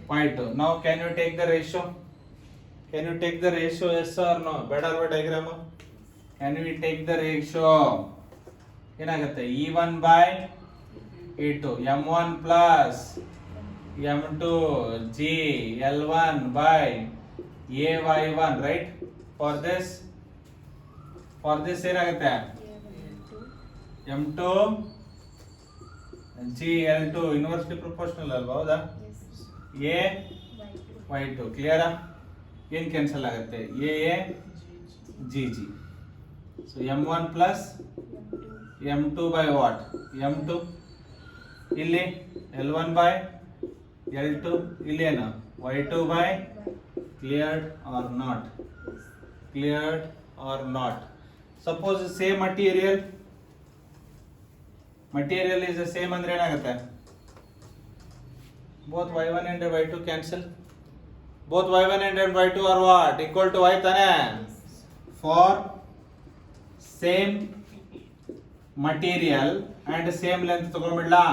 Y2. Now can you take the ratio? Yes or no? Better diagram. Can we take the ratio? ಏನಾಗುತ್ತೆ? E1 by E2. M1 plus M2G L1 by AY1, right? For this ಏನಾಗುತ್ತೆ? M2 G L2 inversely proportional ಅಲ್ವಾ? ಹೌದಾ? A Y2. ಕ್ಲಿಯರಾ? ಏನು cancel ಆಗುತ್ತೆ? A G G. So M1 plus M2 by what? M2. ಇಲ್ಲಿ L1 by L2. ಇಲ್ಲಿ ಏನು? Y2 by cleared or not? Suppose same material is the same ಅಂದ್ರೆ ಏನಾಗುತ್ತೆ? Both y1 and y2 cancel. Both y1 and y2 are what? Equal to y ತಾನೆ? For same material and same length ತಗೊಂಡ್ಬಿಡ್ಲಾ?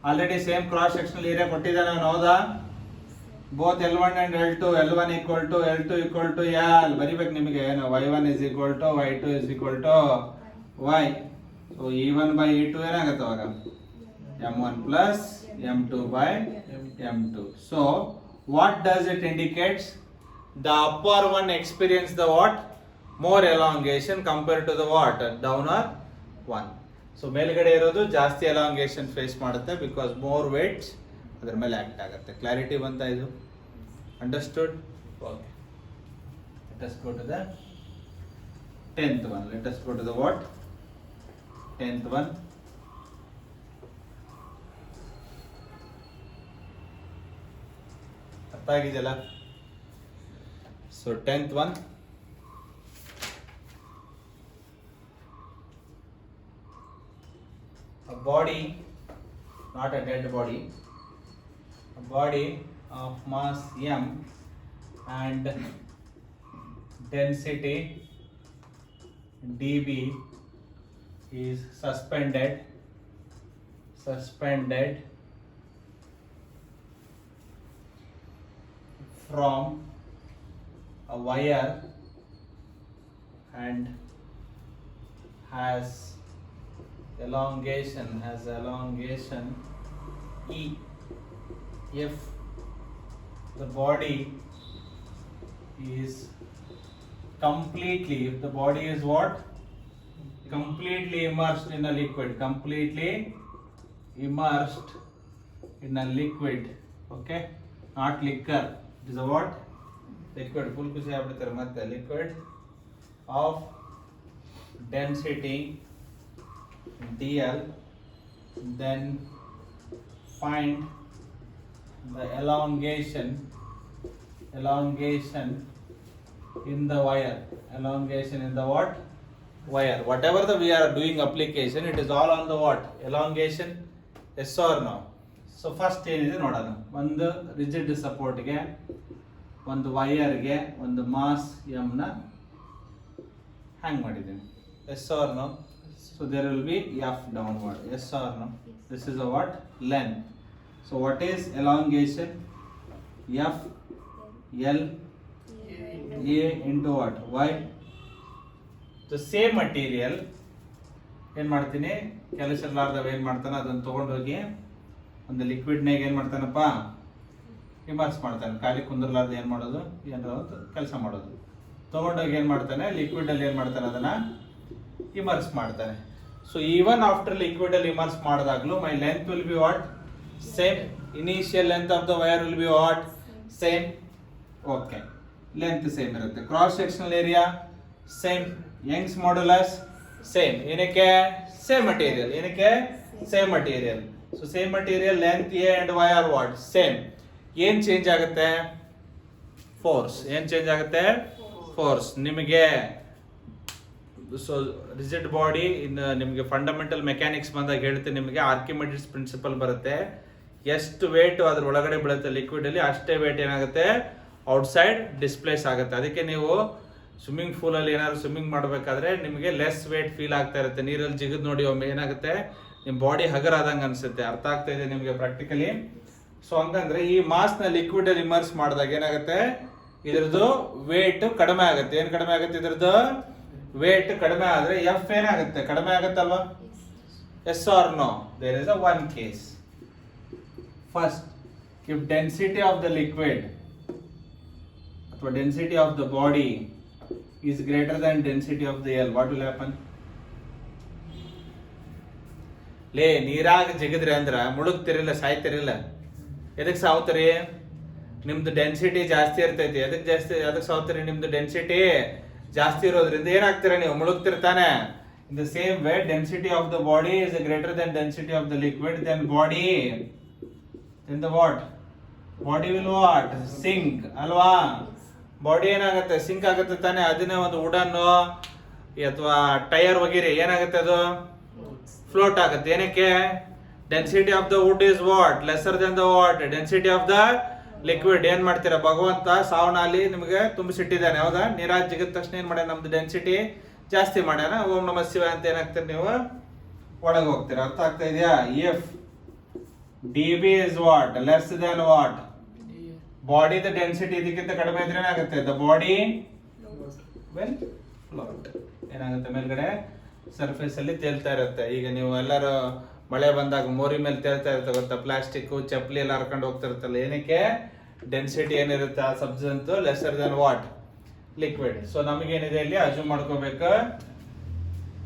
Already same cross sectional area ಕೊಟ್ಟಿದ್ದಾನೆ ಅವನು, ಹೌದಾ? Both L1 and L2 equal to L2 equal to L. ಬರಿಬೇಕು ನಿಮಗೆ ಏನು? y1 is equal to y2 is equal to y. So E1 by E2 ಏನಾಗುತ್ತೆ ಅವಾಗ? M1 plus M2 by M2. So what does it indicates? The upper one experience the what? More elongation compared to the what? Downer one. So ಮೇಲ್ಗಡೆ ಇರೋದು ಜಾಸ್ತಿ elongation face ಮಾಡುತ್ತೆ because more weight ಅದರ ಮೇಲೆ act ಆಗುತ್ತೆ. Clarity ಬಂತಾ ಇದು? Understood? Okay. Let us go to the 10th one. Let us go to the what? 10th one. ಅರ್ಥ ಆಗಿದೆಯಲ್ಲ? So 10th one. A body, not a dead body, a body of mass m and density dB is suspended from a wire and has elongation E. If the body is completely what? Completely immersed in a liquid. Okay, not liquor. It is a what? Liquid full ಖುಷಿ ಆಗ್ಬಿಡ್ತಾರೆ ಮತ್ತೆ liquid of density dl, then find the elongation in the wire, elongation in the what? Wire. Whatever we are doing application, it is all on the what? Elongation, yes or no? So first ಏನಿದೆ ನೋಡೋಣ. ಒಂದು rigid ಸಪೋರ್ಟ್ಗೆ, ಒಂದು ವೈರ್ಗೆ, ಒಂದು mass m ನ ಹ್ಯಾಂಗ್ ಮಾಡಿದ್ದೀನಿ. Yes or no? So there will be f downward. Yes or no? This is a what? Length. So what is elongation? F L A into what? Y. The same material ಏನು ಮಾಡ್ತೀನಿ, ಕೆಲಸ ಇರಲಾರ್ದವ ಏನು ಮಾಡ್ತಾನೆ, ಅದನ್ನು ತೊಗೊಂಡೋಗಿ ಒಂದು ಲಿಕ್ವಿಡ್ನಾಗ ಏನು ಮಾಡ್ತಾನಪ್ಪ, ಇಮರ್ಸ್ ಮಾಡ್ತಾನೆ. ಖಾಲಿ ಕುಂದ್ರಲಾರ್ದು ಏನು ಮಾಡೋದು, ಏನಾರ ಕೆಲಸ ಮಾಡೋದು. ತೊಗೊಂಡೋಗಿ ಏನು ಮಾಡ್ತಾನೆ, ಲಿಕ್ವಿಡಲ್ಲಿ ಏನು ಮಾಡ್ತಾನೆ, ಅದನ್ನು ಇಮರ್ಸ್ ಮಾಡ್ತಾನೆ. ಸೊ ಈವನ್ ಆಫ್ಟರ್ ಲಿಕ್ವಿಡ್ ಅಲ್ಲಿ ಇಮರ್ಸ್ ಮಾಡಿದಾಗಲೂ my length will be what? Same. Initial length of the wire will be what? Same. Okay, length same ಇರುತ್ತೆ. Cross sectional area same. Young's modulus same. ಏನಕ್ಕೆ? Same material. ಏನಕ್ಕೆ? Same material. So same material, length A and Y are what? Same. ಏನ್ change ಆಗುತ್ತೆ? Force. ಏನ್ change ಆಗುತ್ತೆ? Force. ನಿಮಗೆ so rigid body ನಿಮಗೆ fundamental mechanics ಬಂದಾಗ ಹೇಳ್ತೀನಿ, ನಿಮಗೆ ಆರ್ಕಿಮಿಡಿಸ್ ಪ್ರಿನ್ಸಿಪಲ್ ಬರುತ್ತೆ. ಎಷ್ಟು ವೇಟ್ ಅದ್ರ ಒಳಗಡೆ ಬೀಳುತ್ತೆ ಲಿಕ್ವಿಡ್ ಅಲ್ಲಿ, ಅಷ್ಟೇ ವೇಟ್ ಏನಾಗುತ್ತೆ, ಔಟ್ಸೈಡ್ ಡಿಸ್ಪ್ಲೇಸ್ ಆಗುತ್ತೆ. ಅದಕ್ಕೆ ನೀವು ಸ್ವಿಮ್ಮಿಂಗ್ ಪೂಲ್ ಅಲ್ಲಿ ಏನಾದ್ರು ಸ್ವಿಮ್ಮಿಂಗ್ ಮಾಡಬೇಕಾದ್ರೆ ನಿಮಗೆ ಲೆಸ್ ವೇಟ್ ಫೀಲ್ ಆಗ್ತಾ ಇರುತ್ತೆ. ನೀರಲ್ಲಿ ಜಿಗಿದ್ ನೋಡಿ ಒಮ್ಮೆ ಏನಾಗುತ್ತೆ, ನಿಮ್ಮ ಬಾಡಿ ಹಗರ್ ಆದಂಗೆ ಅನ್ಸುತ್ತೆ. ಅರ್ಥ ಆಗ್ತಾ ಇದೆ ನಿಮಗೆ ಪ್ರಾಕ್ಟಿಕಲಿ? ಸೊ ಹಂಗಂದ್ರೆ ಈ ಮಾಸ್ ನ ಲಿಕ್ವಿಡ್ ಅಲ್ಲಿ ಇಮರ್ಸ್ ಮಾಡಿದಾಗ ಏನಾಗುತ್ತೆ, ಇದ್ರದ್ದು ವೇಟ್ ಕಡಿಮೆ ಆಗುತ್ತೆ. ಏನ್ ಕಡಿಮೆ ಆಗುತ್ತೆ? ಇದ್ರದ್ದು ವೇಟ್ ಕಡಿಮೆ ಆದ್ರೆ ಎಫ್ ಏನಾಗುತ್ತೆ? ಕಡಿಮೆ ಆಗುತ್ತಲ್ವಾ? Yes or no? There is a one case. First, if density of the liquid ಅಥವಾ density of the body is greater than density of the L, what will happen? ಲೇ ನೀರಾಗ ಜಿಗಿದ್ರಿ ಅಂದ್ರ ಮುಳುಗ್ತಿರಿಲ್ಲ, ಸಾಯ್ತಿರಿಲ್ಲ. ಎದಕ್ ಸಾವ್ತೀರಿ? ನಿಮ್ದು ಡೆನ್ಸಿಟಿ ಜಾಸ್ತಿ ಇರ್ತೈತಿ. ಎದಕ್ ಸಾವ್ತೀರಿ? ನಿಮ್ದು ಡೆನ್ಸಿಟಿ ಜಾಸ್ತಿ ಇರೋದ್ರಿಂದ ಏನಾಗ್ತೀರಾ ನೀವು? ಮುಳುಗ್ತಿರ್ತಾನೆ. In the same way density of the body is greater than density of the liquid, then body, then the what? Body will what? Sink ಅಲ್ವಾ? ಬಾಡಿ ಏನಾಗುತ್ತೆ? ಸಿಂಕ್ ಆಗುತ್ತೆ ತಾನೆ. ಅದನ್ನೇ ಒಂದು ವುಡನ್ ಅಥವಾ ಟೈರ್ ವಗೇರೆ ಏನಾಗುತ್ತೆ, ಅದು ಫ್ಲೋಟ್ ಆಗುತ್ತೆ. ಏನಕ್ಕೆ? Density of the wood is what? Lesser than the what? Density of the liquid. ಏನ್ ಮಾಡ್ತೀರಾ? ಭಗವಂತ ಸಾವನಲ್ಲಿ ನಿಮಗೆ ತುಂಬಿಸಿಟ್ಟಿದ್ದಾನೆ, ಹೌದಾ? ನೀರಾಜ್ ಜಿಗಿದ ತಕ್ಷಣ ಏನ್ ಮಾಡ್ಯಾನ? ನಮ್ದು ಡೆನ್ಸಿಟಿ ಜಾಸ್ತಿ ಮಾಡ್ಯಾನ. ಓಂ ನಮ ಶಿವ ಅಂತ ಏನಾಗ್ತೀರಿ ನೀವು? ಒಳಗೆ ಹೋಗ್ತೀರಾ. ಅರ್ಥ ಆಗ್ತಾ ಇದೆಯಾ? F D B is what? Less then what? ಬಾಡಿದ ಡೆನ್ಸಿಟಿ ಇದಕ್ಕಿಂತ ಕಡಿಮೆ ಇದ್ರೆ ಏನಾಗುತ್ತೆ? The body will float. ಏನಾಗುತ್ತೆ? ಮೇಲ್ಗಡೆ ಸರ್ಫೇಸ್ ಅಲ್ಲಿ ತೇಲ್ತಾ ಇರುತ್ತೆ. ಈಗ ನೀವು ಎಲ್ಲರೂ ಮಳೆ ಬಂದಾಗ ಮೋರಿ ಮೇಲೆ ತೇಲ್ತಾ ಇರುತ್ತೆ ಗೊತ್ತಾ? ಪ್ಲಾಸ್ಟಿಕ್ ಚಪ್ಪಲಿ ಎಲ್ಲ ಹರ್ಕೊಂಡು ಹೋಗ್ತಿರುತ್ತಲ್ಲ. ಏನಕ್ಕೆ? ಡೆನ್ಸಿಟಿ ಏನಿರುತ್ತೆ ಆ substance lesser than what? Liquid. So ನಮಗೇನಿದೆ ಇಲ್ಲಿ ಅಸ್ಯೂಮ್ ಮಾಡ್ಕೋಬೇಕು,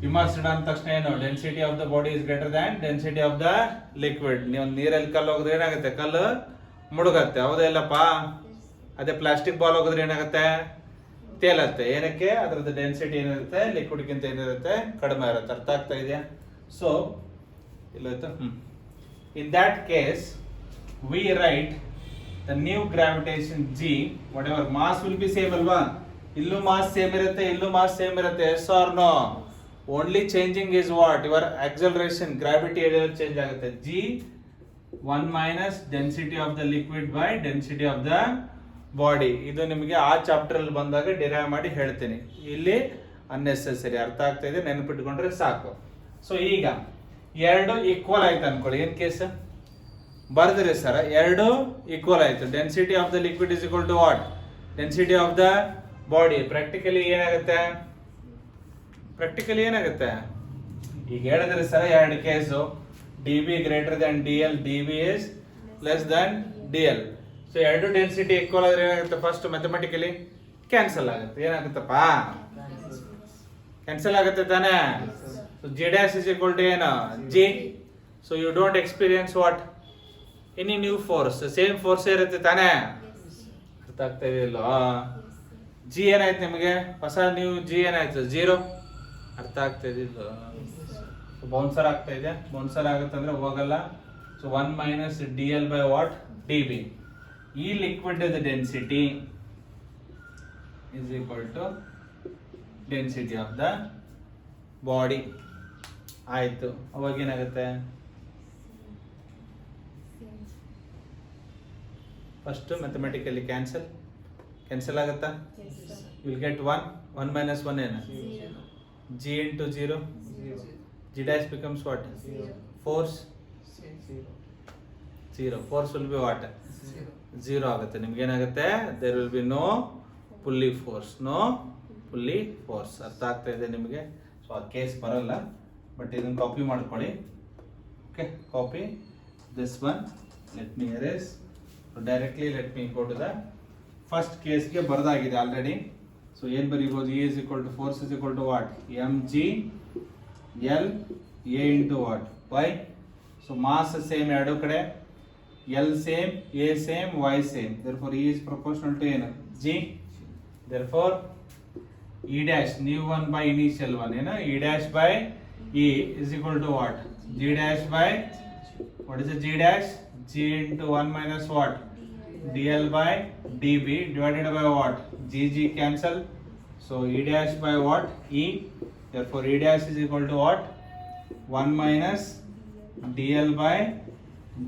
ಇಮರ್ಸ್ಡ್ ಅಂದ ತಕ್ಷಣ ಏನು? Density of the body is greater than density of the liquid. ನೀವು ನೀರಲ್ಲಿ ಕಲ್ಲು ಹೋಗಿದ್ರೆ ಏನಾಗುತ್ತೆ? ಕಲ್ಲು ಮುಳುಗತ್ತೆ, ಹೌದಾ ಇಲ್ಲಪ್ಪ? ಅದೇ ಪ್ಲಾಸ್ಟಿಕ್ ಬಾಲ್ ಹೋಗಿದ್ರೆ ಏನಾಗುತ್ತೆ? ತೇಲತ್ತೆ. ಏನಕ್ಕೆ? ಅದ್ರದ್ದು ಡೆನ್ಸಿಟಿ ಏನಿರುತ್ತೆ ಲಿಕ್ವಿಡ್ಗಿಂತ ಏನಿರುತ್ತೆ ಕಡಿಮೆ ಇರುತ್ತೆ. ಅರ್ಥ ಆಗ್ತಾ ಇದೆಯಾ? ಸೊ ಇಲ್ಲೋಯ್ತು. In that case we write the new gravitation G, whatever mass will be same ಅಲ್ವಾ? ಇಲ್ಲೂ ಮಾಸ್ ಸೇಮ್ ಇರುತ್ತೆ, ಇಲ್ಲೂ ಮಾಸ್ ಸೇಮ್ ಇರುತ್ತೆ. Yes or no? Only changing is what? Your acceleration, gravity change ಆಗುತ್ತೆ. G1 minus density of the liquid by density of the body. ಇದು ನಿಮಗೆ ಆ chapter ಅಲ್ಲಿ ಬಂದಾಗ ಡಿರೈವ್ ಮಾಡಿ ಹೇಳ್ತೀನಿ. ಇಲ್ಲಿ ಅನ್ನೆಸೆಸರಿ. ಅರ್ಥ ಆಗ್ತಾ ಇದೆ? ನೆನಪಿಟ್ಕೊಂಡ್ರೆ ಸಾಕು. ಸೊ ಈಗ ಎರಡು ಈಕ್ವಲ್ ಆಯ್ತು ಅನ್ಕೊಳ್ಳಿ. ಏನ್ ಕೇಸ್ ಬರ್ದ್ರಿ ಸರ್? ಎರಡು ಈಕ್ವಲ್ ಆಯ್ತು. Density of the liquid is equal to what? Density of the body. Practically ಏನಾಗುತ್ತೆ? ಈಗ ಹೇಳಿದ್ರಿ ಸರ್ ಎರಡು case, D B greater than D L, D B is less than D L. So ಎರಡು density equal ಆದ್ರೆ ಏನಾಗುತ್ತೆ? First mathematically cancel ಆಗುತ್ತೆ. ಏನಾಗುತ್ತಪ್ಪ? Cancel ಆಗುತ್ತೆ ತಾನೆ. So G dash is equal to ಏನು? G. So you don't experience what? Any new force. Same force ಇರುತ್ತೆ ತಾನೆ. ಅರ್ಥ ಅರ್ಥ ಆಗ್ತಾ ಇದೆಯಲ್ಲ. ಜಿ ಏನಾಯ್ತು ನಿಮಗೆ ಹೊಸ ನೀವು ಜಿ ಏನಾಯ್ತು 0 ಅರ್ಥ ಆಗ್ತಾ ಇದಿಲ್ಲ. ಬೌನ್ಸರ್ ಆಗ್ತಾ ಇದೆ. ಬೌನ್ಸರ್ ಆಗುತ್ತಂದ್ರೆ ಹೋಗಲ್ಲ. So 1 minus D L by what D B. ಈ liquid density is equal to density of the body. ಆಯ್ತು, ಅವಾಗ ಏನಾಗುತ್ತೆ? ಫಸ್ಟ್ ಮ್ಯಾಥಮೆಟಿಕಲಿ ಕ್ಯಾನ್ಸಲ್ ಆಗುತ್ತಾ? ವಿಲ್ ಗೆಟ್ 1 minus 1 ಏನು? g into 0, g dash becomes what? Force 0. Force will be what? 0 ಆಗುತ್ತೆ. ನಿಮ್ಗೆ ಏನಾಗುತ್ತೆ? there will be no pulley force. ಅರ್ಥ ಆಗ್ತಾ ಇದೆ ನಿಮಗೆ? ಸೊ ಆ ಕೇಸ್ ಬರಲ್ಲ, ಬಟ್ ಇದನ್ನು ಕಾಪಿ ಮಾಡ್ಕೊಳ್ಳಿ. Okay, copy this one. Let me erase. Directly let me go to the first ಕೇಸ್ಗೆ ಬರೆದಾಗಿದೆ ಆಲ್ರೆಡಿ. ಸೊ ಏನು ಬರೀಬೋದು? E is equal to force is equal to what? mg L A into what? Y. So mass same ಎರಡು ಕಡೆ, L same, A same, Y same. therefore E is proportional to ಏನು? G. therefore E dash new one by initial one, you know, E dash by E is equal to what? G dash by what is the G dash? G into 1 minus what? DL by DB divided by what? GG cancel. So E dash by what? E. Therefore E dash is equal to what? 1 minus DL by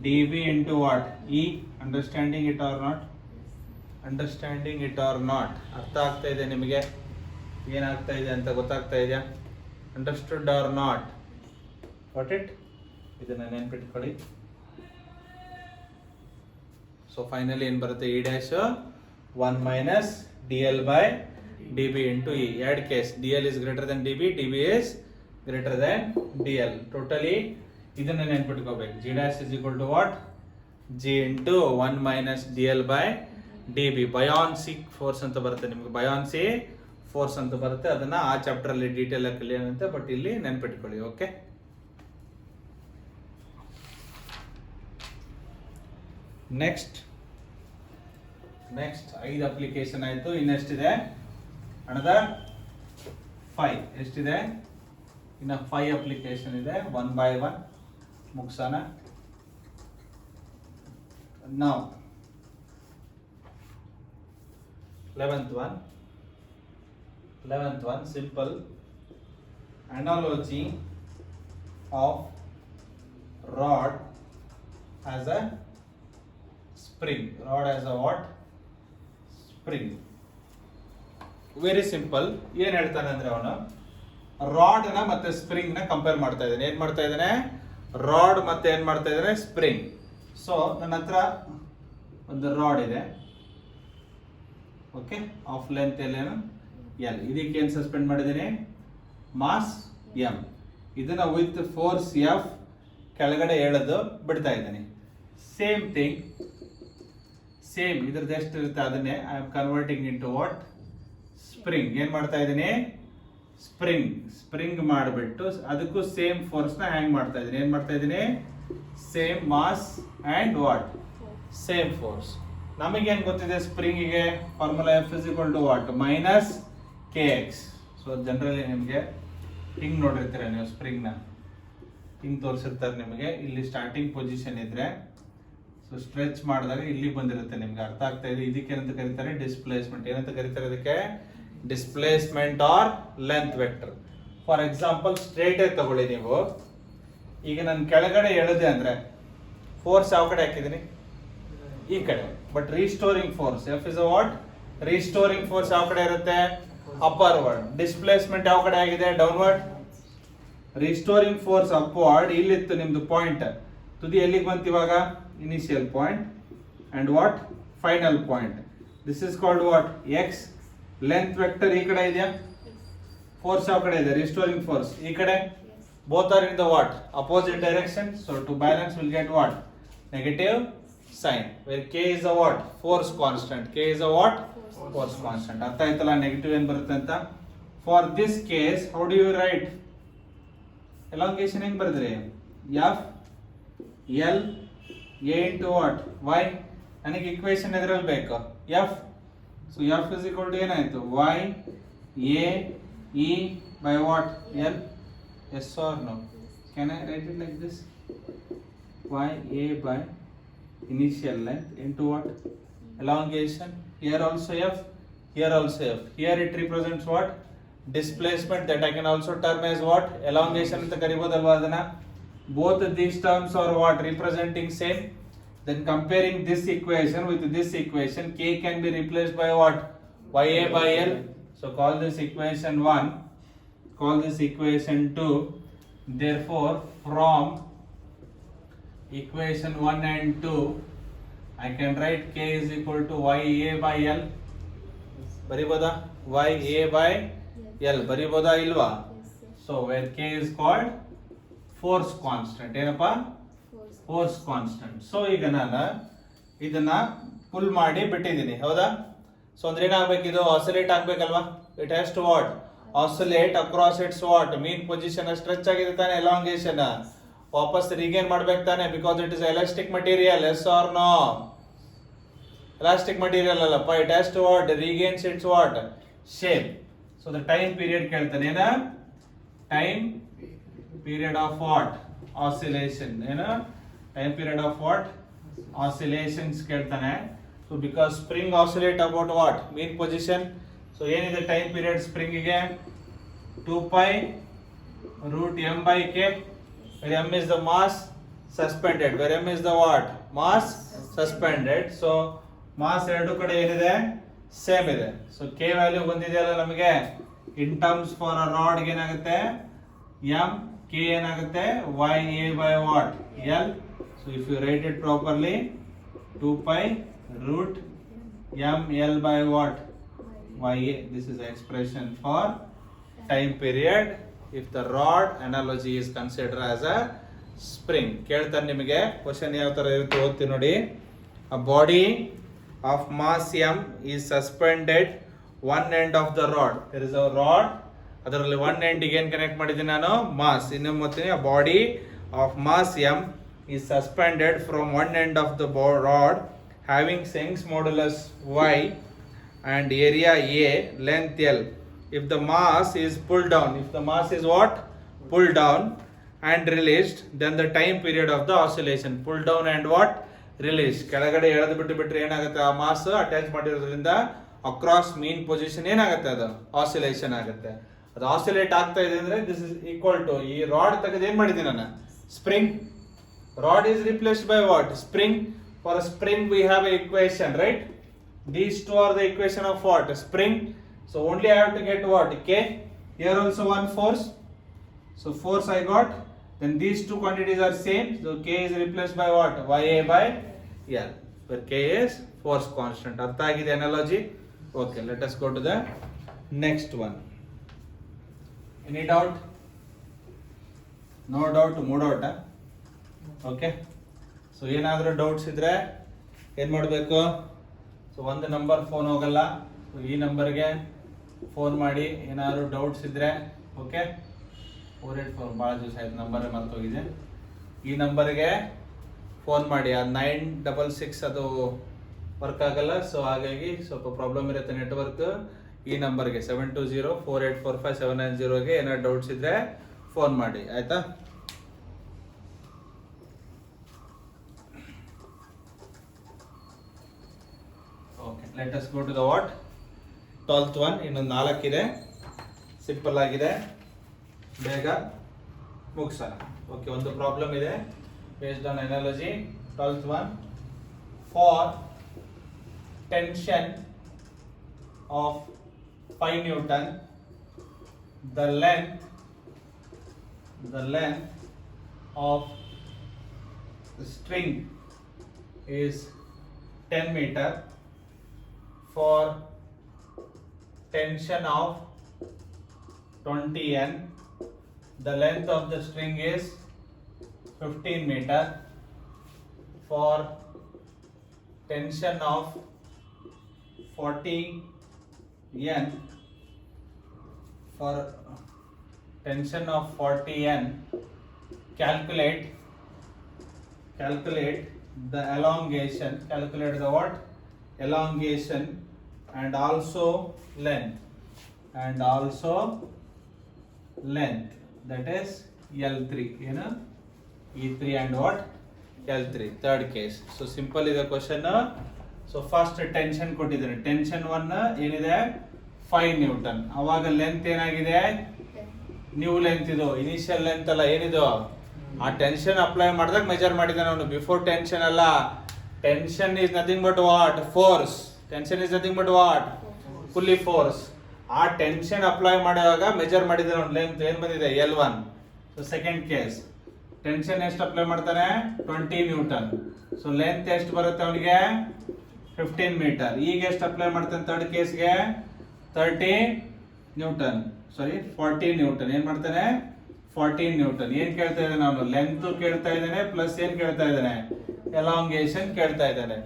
DB into what? E. Understanding it or not? ಅರ್ಥ ಆಗ್ತಾ ಇದೆ ನಿಮಗೆ? ಏನಾಗ್ತಾ ಇದೆ ಅಂತ ಗೊತ್ತಾಗ್ತಾ ಇದೆಯಾ? Understood or not? What it? ಇದನ್ನ ನೆನ್ಪಿಟ್ಕೊಳ್ಳಿ. ಸೊ ಫೈನಲಿ ಏನು ಬರುತ್ತೆ? E dash 1 minus D L by D B into E. ಎರಡು case, D L is greater than D B, D B is greater than D L. Totally ಇದನ್ನ ನೆನ್ಪಿಟ್ಕೋಬೇಕು. G dash is equal to what? G into 1 minus D L by D B. Buoyancy force ಅಂತ ಬರುತ್ತೆ ನಿಮಗೆ, ಬಯಾನ್ಸಿ force ಅಂತ ಬರುತ್ತೆ. ಅದನ್ನ ಆ chapter ಅಲ್ಲಿ ಡೀಟೇಲ್ ಆಗಿ ಕಲಿಯೋಣಂತೆ, ಬಟ್ ಇಲ್ಲಿ ನೆನ್ಪಿಟ್ಕೊಳ್ಳಿ. ಓಕೆ, ನೆಕ್ಸ್ಟ್ 5 ಅಪ್ಲಿಕೇಶನ್ ಆಯ್ತು. ಇನ್ನೆಷ್ಟಿದೆ? ಅನದರ್ 5. ಎಷ್ಟಿದೆ? ಇನ್ನ 5 ಅಪ್ಲಿಕೇಶನ್ ಇದೆ. 1 by 1 ಮುಗ್ಸೋಣ. ನಾವು 11th one simple analogy of rod as a spring. Rod as a what? Spring. Very simple. ಏನು ಹೇಳ್ತಾನೆ ಅಂದ್ರೆ ಅವನು ರಾಡ್ ನ ಮತ್ತೆ ಸ್ಪ್ರಿಂಗ್ ನ ಕಂಪೇರ್ ಮಾಡ್ತಾ ಇದ್ದಾನೆ. ಏನ್ ಮಾಡ್ತಾ ಇದ್ದಾನೆ? ರಾಡ್ ಮತ್ತೆ ಏನ್ ಮಾಡ್ತಾ ಇದ್ದಾನೆ? ಸ್ಪ್ರಿಂಗ್. ಸೊ ನನ್ನ ಹತ್ರ ಒಂದು ರಾಡ್ ಇದೆ. ಓಕೆ, ಆಫ್ ಲೆಂತ್ ಎಲ್ಲೇನು? ಎಲ್. ಇದಕ್ಕೆ ಏನು ಸಸ್ಪೆಂಡ್ ಮಾಡಿದ್ದೀನಿ? Mass M. ಇದನ್ನ ವಿತ್ ಫೋರ್ಸ್ ಎಫ್ ಕೆಳಗಡೆ ಎಳೆದು ಬಿಡ್ತಾ ಇದ್ದೀನಿ. ಸೇಮ್ ಥಿಂಗ್, ಸೇಮ್ ಇದ್ರದ್ದು ಎಷ್ಟು ಇರುತ್ತೆ ಅದನ್ನೇ I am converting into what? Spring. ಏನ್ ಮಾಡ್ತಾ ಇದ್ದೀನಿ? ಸ್ಪ್ರಿಂಗ್ ಮಾಡಿಬಿಟ್ಟು ಅದಕ್ಕೂ ಸೇಮ್ ಫೋರ್ಸ್ ನ ಹ್ಯಾಂಗ್ ಮಾಡ್ತಾ ಇದ್ದೀನಿ. ಏನ್ ಮಾಡ್ತಾ ಇದ್ದೀನಿ? Same mass and what? Same force. ನಮಗೇನು ಗೊತ್ತಿದೆ? ಸ್ಪ್ರಿಂಗಿಗೆ formula F is equal to what? Minus K X. So generally ನಿಮಗೆ ಹಿಂಗ್ ನೋಡಿರ್ತೀರ ನೀವು, ಸ್ಪ್ರಿಂಗ್ನ ಹಿಂಗ್ ತೋರಿಸಿರ್ತಾರೆ ನಿಮಗೆ. ಇಲ್ಲಿ ಸ್ಟಾರ್ಟಿಂಗ್ ಪೊಸಿಷನ್ ಇದ್ರೆ ಸೊ ಸ್ಟ್ರೆಚ್ ಮಾಡಿದಾಗ ಇಲ್ಲಿ ಬಂದಿರುತ್ತೆ. ನಿಮ್ಗೆ ಅರ್ಥ ಆಗ್ತಾ ಇದೆ? ಇದಕ್ಕೆ ಏನಂತ ಕರೀತಾರೆ? ಡಿಸ್ಪ್ಲೇಸ್ಮೆಂಟ್. ಏನಂತ ಕರೀತಾರೆ ಇದಕ್ಕೆ? Displacement or length vector. For example straight ತಗೊಳ್ಳಿ ನೀವು. ಈಗ ನಾನು ಕೆಳಗಡೆ ಎಳೆದೆ ಅಂದ್ರೆ ಫೋರ್ಸ್ ಯಾವ ಕಡೆ ಹಾಕಿದ್ದೀನಿ? ಈ ಕಡೆ. But restoring force F is a what? Restoring force ಯಾವ ಕಡೆ ಇರುತ್ತೆ? Upward. ಡಿಸ್ಪ್ಲೇಸ್ಮೆಂಟ್ ಯಾವ ಕಡೆ ಆಗಿದೆ? ಡೌನ್ವರ್ಡ್. Restoring force upward. ಇಲ್ಲಿತ್ತು ನಿಮ್ದು ಪಾಯಿಂಟ್. ತುದಿ ಎಲ್ಲಿಗೆ ಬಂತು ಇವಾಗ? Initial point and what? Final point. This is called what? X. Length vector ಈ ಕಡೆ ಇದೆಯಾ? ಫೋರ್ಸ್ ಯಾವ ಕಡೆ ಇದೆ? ರೀಸ್ಟೋರಿಂಗ್ ಫೋರ್ಸ್ ಈ ಕಡೆ. Both are in the what? Opposite direction. So to balance will get what? Negative sign, where k is a what? Force constant. K is a what? Force constant. ಅರ್ಥ ಆಯ್ತಲ್ಲ ನೆಗೆಟಿವ್ ಏನು ಬರುತ್ತೆ ಅಂತ? For this case how do you write? Elongation ಹೆಂಗ್ ಬರೆದ್ರಿ? F L A into what? Y. ನನಗೆ equation ಎದ್ರಲ್ಲಿ ಬೇಕು? F So F is equal to ಏನಾಯ್ತು y a e by what L? Yes or no? Can I write it like this? Y a by initial length into what? Elongation. Here also F, here also F. Here it represents what? Displacement, that I can also term as what? Elongation ಅಂತ ಕರಿಬೋದಲ್ವಾ ಅದನ್ನ. Both these terms are what? Representing same. Then comparing this equation with this equation, K can be replaced by what? Ya by L. So call this equation 1, call this equation 2. Therefore from equation 1 and 2, I can write K is equal to Ya by L. ಬರಿಬೋದಾ? Ya by L ಬರಿಬೋದಾ ಇಲ್ವಾ? So where K is called force constant. ಏನಪ್ಪ? Force constant. So ಈಗ ನಾನು ಇದನ್ನ full ಮಾಡಿ ಬಿಟ್ಟಿದ್ದೀನಿ, ಹೌದಾ? So ಅಂದ್ರೆ ಏನಾಗಬೇಕು, ಇದು ಆಸಿಲೇಟ್ ಆಗ್ಬೇಕಲ್ವಾ? It has to what? Oscillate across its what? Mean position stretch ಆಗಿದೆ ತಾನೆ, ಎಲಾಂಗೇಷನ್ ವಾಪಸ್ ರಿಗೇನ್ ಮಾಡ್ಬೇಕು ತಾನೆ, because it is elastic material. Yes or no? Elastic material ಅಲ್ಲಪ್ಪ. It has to what? Regains its what? Shape. So the time period ಕೇಳ್ತಾನೆ, ಏನ? Time period of what? Oscillation. ಏನ? Time period of what? Oscillations ಕೇಳ್ತಾನೆ. So because spring oscillate about what? Mean position. So ಏನಿದೆ time period spring ಗೆ? 2 pi root m by k, where m is the mass suspended, where m is the what? Mass suspended. So mass ಎರಡು ಕಡೆ ಏನಿದೆ? Same ಇದೆ. So k value ಬಂದಿದೆಯಲ್ಲ ನಮಗೆ, in terms for a rod ಏನಾಗುತ್ತೆ? m k ಏನಾಗುತ್ತೆ? Ya by what? L. So if you write it properly, 2 pi root m L by what? Ya. This is the expression for time period if the rod analogy is considered as a spring. ಕೇಳ್ತಾನೆ ನಿಮಗೆ question ಯಾವ ತರ ಇರುತ್ತೆ ಓದ್ತೀನಿ ನೋಡಿ. A body of mass m is suspended one end of the rod. There is a rod, ಅದರಲ್ಲಿ one end ಗೆ ಏನು ಕನೆಕ್ಟ್ ಮಾಡಿದ್ದೀನಿ ನಾನು? ಮಾಸ್. ಇನ್ನೊಮ್ಮೆ ಓದ್ತೀನಿ. A body of mass m is suspended from one end of the rod having Young's modulus y and area A, length L. If the mass is pulled down, if the mass is what? Pulled down and released, then the time period of the oscillation. Pulled down and what? Released. ಕೆಳಗಡೆ ಎಳೆದು ಬಿಟ್ಟರೆ ಏನಾಗುತ್ತೆ? ಆ mass attach ಮಾಡಿರೋದ್ರಿಂದ across ಮೀನ್ position ಏನಾಗುತ್ತೆ? ಅದು oscillation ಆಗುತ್ತೆ. ಅದು ಆಸಿಲೇಟ್ ಆಗ್ತಾ ಇದೆ ಅಂದ್ರೆ ದಿಸ್ ಇಸ್ ಈಕ್ವಲ್ ಟು, ಈ ರಾಡ್ ತೆಗೆದು ಏನ್ ಮಾಡಿದ್ದೀನಿ ನಾನು? Spring. Rod is replaced by what? Spring. For a spring we have an equation, right? These two are the equation of what? Spring. So only I have to get what? K. Here also one force. So force I got. Then these two quantities are same. So K is replaced by what? Ya by L. Where K is force constant. ಅರ್ಥ ಆಗಿದೆ analogy? Okay, let us go to the next one. Any doubt? No doubt, no doubt. Okay. So ಏನಾದರೂ doubts ಇದ್ರೆ ಏನು ಮಾಡಬೇಕು? So ಒಂದು number phone ಹೋಗಲ್ಲ, ಈ ನಂಬರ್ಗೆ ಫೋನ್ ಮಾಡಿ ಏನಾದರೂ ಡೌಟ್ಸ್ ಇದ್ರೆ. ಓಕೆ, 484 ಭಾಳ ದಿವಸ ಆಯ್ತು, ನಂಬರ್ ಮರ್ತೋಗಿದೆ. ಈ ನಂಬರ್ಗೆ ಫೋನ್ ಮಾಡಿ. ಅದು 966 ಅದು ವರ್ಕ್ ಆಗಲ್ಲ. ಸೊ ಹಾಗಾಗಿ ಸ್ವಲ್ಪ ಪ್ರಾಬ್ಲಮ್ ಇರುತ್ತೆ ನೆಟ್ವರ್ಕ್. ಈ ನಂಬರ್ಗೆ 7204845790ಗೆ ಏನಾದ್ರು ಡೌಟ್ಸ್ ಇದ್ರೆ ಫೋನ್ ಮಾಡಿ, ಆಯ್ತಾ? Let us go to the what? 12th one. ಇನ್ನೊಂದು 4 ಇದೆ, ಸಿಂಪಲ್ ಆಗಿದೆ, ಬೇಗ ಮುಗಿಸೋಣ. ಓಕೆ, ಒಂದು ಪ್ರಾಬ್ಲಮ್ ಇದೆ based on analogy. 12th one. For tension of 5 Newton, the length of the string is 10 meter. For tension of 20 N, the length of the string is 15 meter. For tension of 40 N, for tension of 40 N, calculate the elongation. Calculate the what? Elongation and also length, that is L3, E3 and what? L3. Third case. So simple is the question. So first tension ಕೊಟ್ಟಿದ್ದೇನೆ. Tension 1 ಏನಿದೆ 5 Newton. ಅವಾಗ length ಏನಾಗಿದೆ? New length ಇದು, initial length ಅಲ್ಲ, ಏನಿದು ಆ tension apply ಮಾಡಿದಾಗ measure ಮಾಡಿದ್ದಾನೆ ಅವನು. ಬಿಫೋರ್ ಟೆನ್ಷನ್ ಅಲ್ಲ. Tension is nothing but what? Force. Tension is nothing but what? Fully force. ಆ ಟೆನ್ಷನ್ ಅಪ್ಲೈ ಮಾಡುವಾಗ ಮೆಜರ್ ಮಾಡಿದ್ದಾನೆ ಅವನು. ಲೆಂತ್ ಏನ್ ಬಂದಿದೆ? L1. So second case tension ಎಷ್ಟು ಅಪ್ಲೈ ಮಾಡ್ತಾನೆ? 20 ನ್ಯೂಟನ್. ಸೊ ಲೆಂತ್ ಎಷ್ಟು ಬರುತ್ತೆ ಅವನಿಗೆ? 15 ಮೀಟರ್. ಈಗ ಎಷ್ಟು ಅಪ್ಲೈ ಮಾಡ್ತಾನೆ ಥರ್ಡ್ ಕೇಸ್ಗೆ? 30 ನ್ಯೂಟನ್, ಸಾರಿ 40 ನ್ಯೂಟನ್. ಏನ್ ಮಾಡ್ತಾನೆ? 14 ನ್ಯೂಟನ್. ಏನ್ ಕೇಳ್ತಾ ಇದ್ದಾನೆ ಅವನು? ಲೆಂತ್ ಕೇಳ್ತಾ ಇದ್ದಾನೆ, ಪ್ಲಸ್ ಏನ್ ಕೇಳ್ತಾ ಇದ್ದಾನೆ? ಎಲಾಂಗೇಷನ್ ಕೇಳ್ತಾ ಇದ್ದಾನೆ.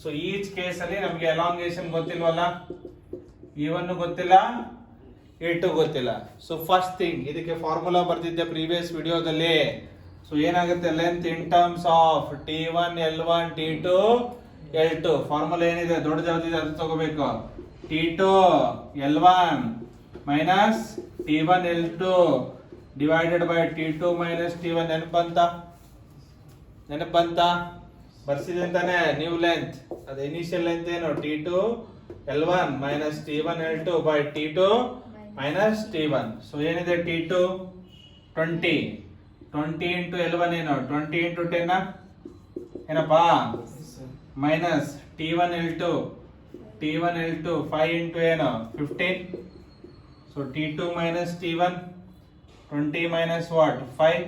ಸೊ ಈಚ್ ಕೇಸ್ ಅಲ್ಲಿ ನಮ್ಗೆ ಎಲಾಂಗೇಷನ್ ಗೊತ್ತಿಲ್ವಲ್ಲ, E1 ಗೊತ್ತಿಲ್ಲ, E2 ಗೊತ್ತಿಲ್ಲ. ಸೊ ಫಸ್ಟ್ ಥಿಂಗ್, ಇದಕ್ಕೆ ಫಾರ್ಮುಲಾ ಬರ್ತಿದ್ದೆ ಪ್ರೀವಿಯಸ್ ವಿಡಿಯೋದಲ್ಲಿ. ಸೊ ಏನಾಗುತ್ತೆ? Length in terms of T1 L1 T2 L2. Formula ಏನಿದೆ? ದೊಡ್ಡದು ಯಾವ್ದಿದೆ ಅದು ತಗೋಬೇಕು. T2 L1 minus T1 L2 divided by T2 minus T1. ನೆನಪಂತ ಬರ್ಸಿದೆ ಅಂತಾನೆ. ನ್ಯೂ ಲೆಂತ್ ಅದು ಇನಿಷಿಯಲ್ ಲೆಂತ್ ಏನು? T2 L1 minus T1 L2 by T2 minus T1. So ಏನಿದೆ? T2 20 into L1 ಏನು? 20 into 10 ಏನಪ್ಪಾ? ಮೈನಸ್ T1 L2 5 ಇಂಟು ಏನು? 15. So T2 minus T1, 20 minus what? 5.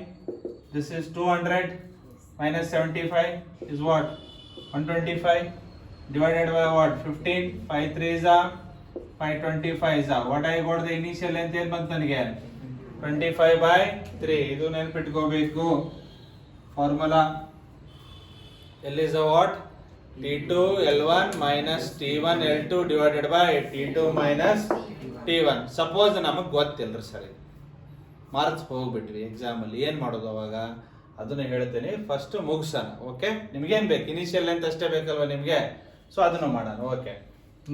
This is 200 minus 75 is what? 125 divided by what? 15. 5 3s are 525 are. What I got the initial length ಏನು ಬಂತು ನನಗೆ? 25/3. ಇದು ನೆನಪಿಟ್ಕೋಬೇಕು formula. L is a what? T2 L1 minus T1 L2 divided by T2 minus T1. Suppose ನಮಗೆ ಗೊತ್ತಿಲ್ಲ ಸರಿ, marks ಹೋಗ್ಬಿಟ್ವಿ exam ಅಲ್ಲಿ, ಏನ್ ಮಾಡೋದು ಅವಾಗ? ಅದನ್ನ ಹೇಳ್ತೇನೆ. ಫಸ್ಟ್ ಮುಗಿಸೋಣ. ಓಕೆ, ನಿಮ್ಗೇನ್ ಬೇಕು? ಇನಿಷಿಯಲ್ ಲೆಂತ್ ಅಷ್ಟೇ ಬೇಕಲ್ವಾ ನಿಮ್ಗೆ? ಸೊ ಅದನ್ನು ಮಾಡೋಣ. ಓಕೆ,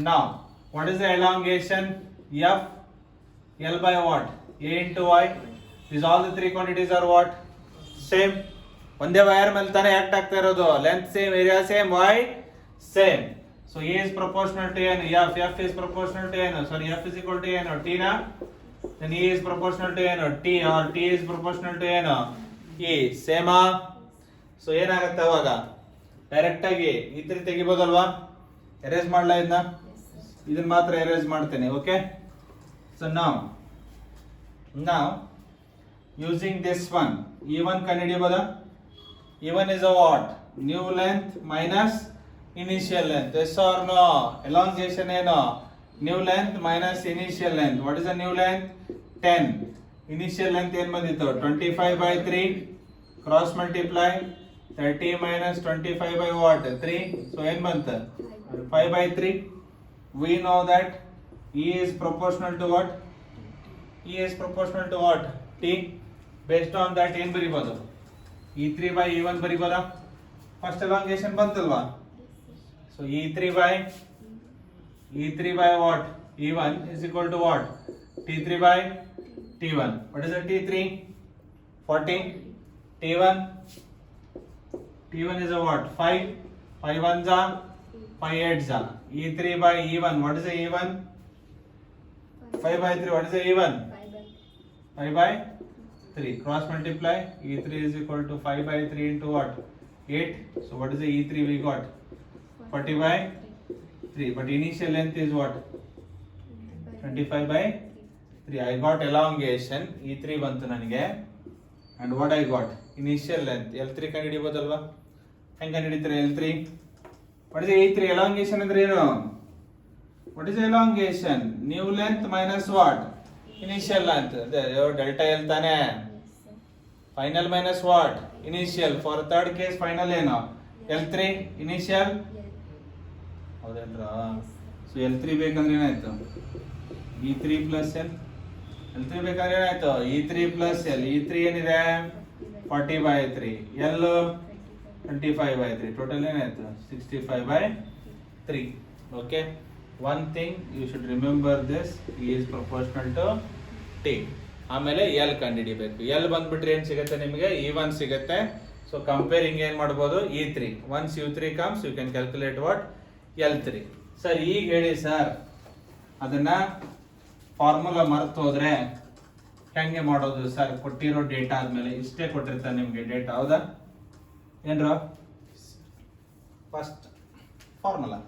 ನಾವ್ what is the elongation? F L by what? A into Y. These all the three quantities are what? Same. ಒಂದೇ ವೈರ್ ಮೇಲೆ ತಾನೇ ಆಕ್ಟ್ ಆಗ್ತಾ ಇರೋದು. Length same, area same, Y same. So A is proportional to ಏನು? F is proportional to ಏನು? Sorry, F is equal to ಏನು? T na. Then E is proportional to ಏನು? T, or T is proportional to ಏನು? E. ಸೇಮಾ? So ಏನಾಗುತ್ತೆ ಅವಾಗ? Direct ಆಗಿ E3 ತೆಗಿಬೋದಲ್ವಾ? Erase ಮಾಡ್ಲಾ ಇದನ್ನ ಮಾತ್ರ ಎರೇಸ್ ಮಾಡ್ತೇನೆ. Okay, so now using this one, E1 ಕಂಡುಹಿಡಿಯಬಹುದಾ? E1 is a what? New length minus initial length. Yes or no? Elongation ಏನು? New length minus initial length. What is the new length? 10. Initial length ಏನು ಬಂದಿತ್ತು? 25/3. Cross multiply 30 minus 25 by what? 3. So ಏನು ಬಂತು? 5/3. We know that E is proportional to what? E is proportional to what? T. Based on that ಏನು ಬರಿಬೋದು? E3 by E1 ಬರಿಬೋದಾ? First elongation ಬಂತಲ್ವಾ? So E3 by what? E1 is equal to what? T3 by T1. What is the T3? 40. T1 is a what? 5. 5 1s are 5 8s are. E3 by E1. What is the E1? 5/3. What is the E1? 5/3. Cross multiply. E3 is equal to 5/3 into what? 8. So what is the E3 we got? 40/3. But initial length is what? 25/3. I got elongation. E3 ಬಂತು ನನಗೆ. And what I got? Initial length. L3 ಕಂಡುಹಿಡಿಯಬಹುದಲ್ವಾ? ಹೆಂಗೆ ಕಂಡುಹಿಡಿತಾರೆ L3? What is the E3? Elongation ಅಂದ್ರೆ ಏನು? What is the elongation? New length minus what? Initial length. Delta L ತಾನೆ. Final minus what? Initial. For third case final ಏನು? L3 initial. ಹೌದೇನ್ರಾ? So L3 ಬೇಕಂದ್ರೆ ಏನಾಯ್ತು? E3 plus L. L3 ಬೇಕಾದ್ರೆ ಏನಾಯ್ತು? E3 plus L. E3 ಏನಿದೆ? 40/3. L 25/3. Total ಏನಾಯ್ತು? 65/3. Okay, one thing you should remember this, is proportional to T. ಆಮೇಲೆ L ಕಂಡುಹಿಡಿಬೇಕು. L ಬಂದ್ಬಿಟ್ರೆ ಏನು ಸಿಗುತ್ತೆ ನಿಮಗೆ? E1 ಸಿಗುತ್ತೆ. ಸೊ ಕಂಪೇರಿಂಗ್ ಏನು ಮಾಡ್ಬೋದು? E3. Once U3 comes you can calculate what? L3. Sir ಈಗ ಹೇಳಿ ಸರ್, ಅದನ್ನ ಫಾರ್ಮುಲಾ ಮರ್ತು ಹೋದ್ರೆ ಹೆಂಗೆ ಮಾಡೋದು ಸರ್? ಕೊಟ್ಟಿರೋ ಡೇಟಾ ಆದ್ಮೇಲೆ ಇಷ್ಟೇ ಕೊಟ್ಟಿರ್ತಾರೆ ನಿಮಗೆ ಡೇಟಾ, ಹೌದಾ ಏನ್ರ? ಫಸ್ಟ್ ಫಾರ್ಮುಲಾ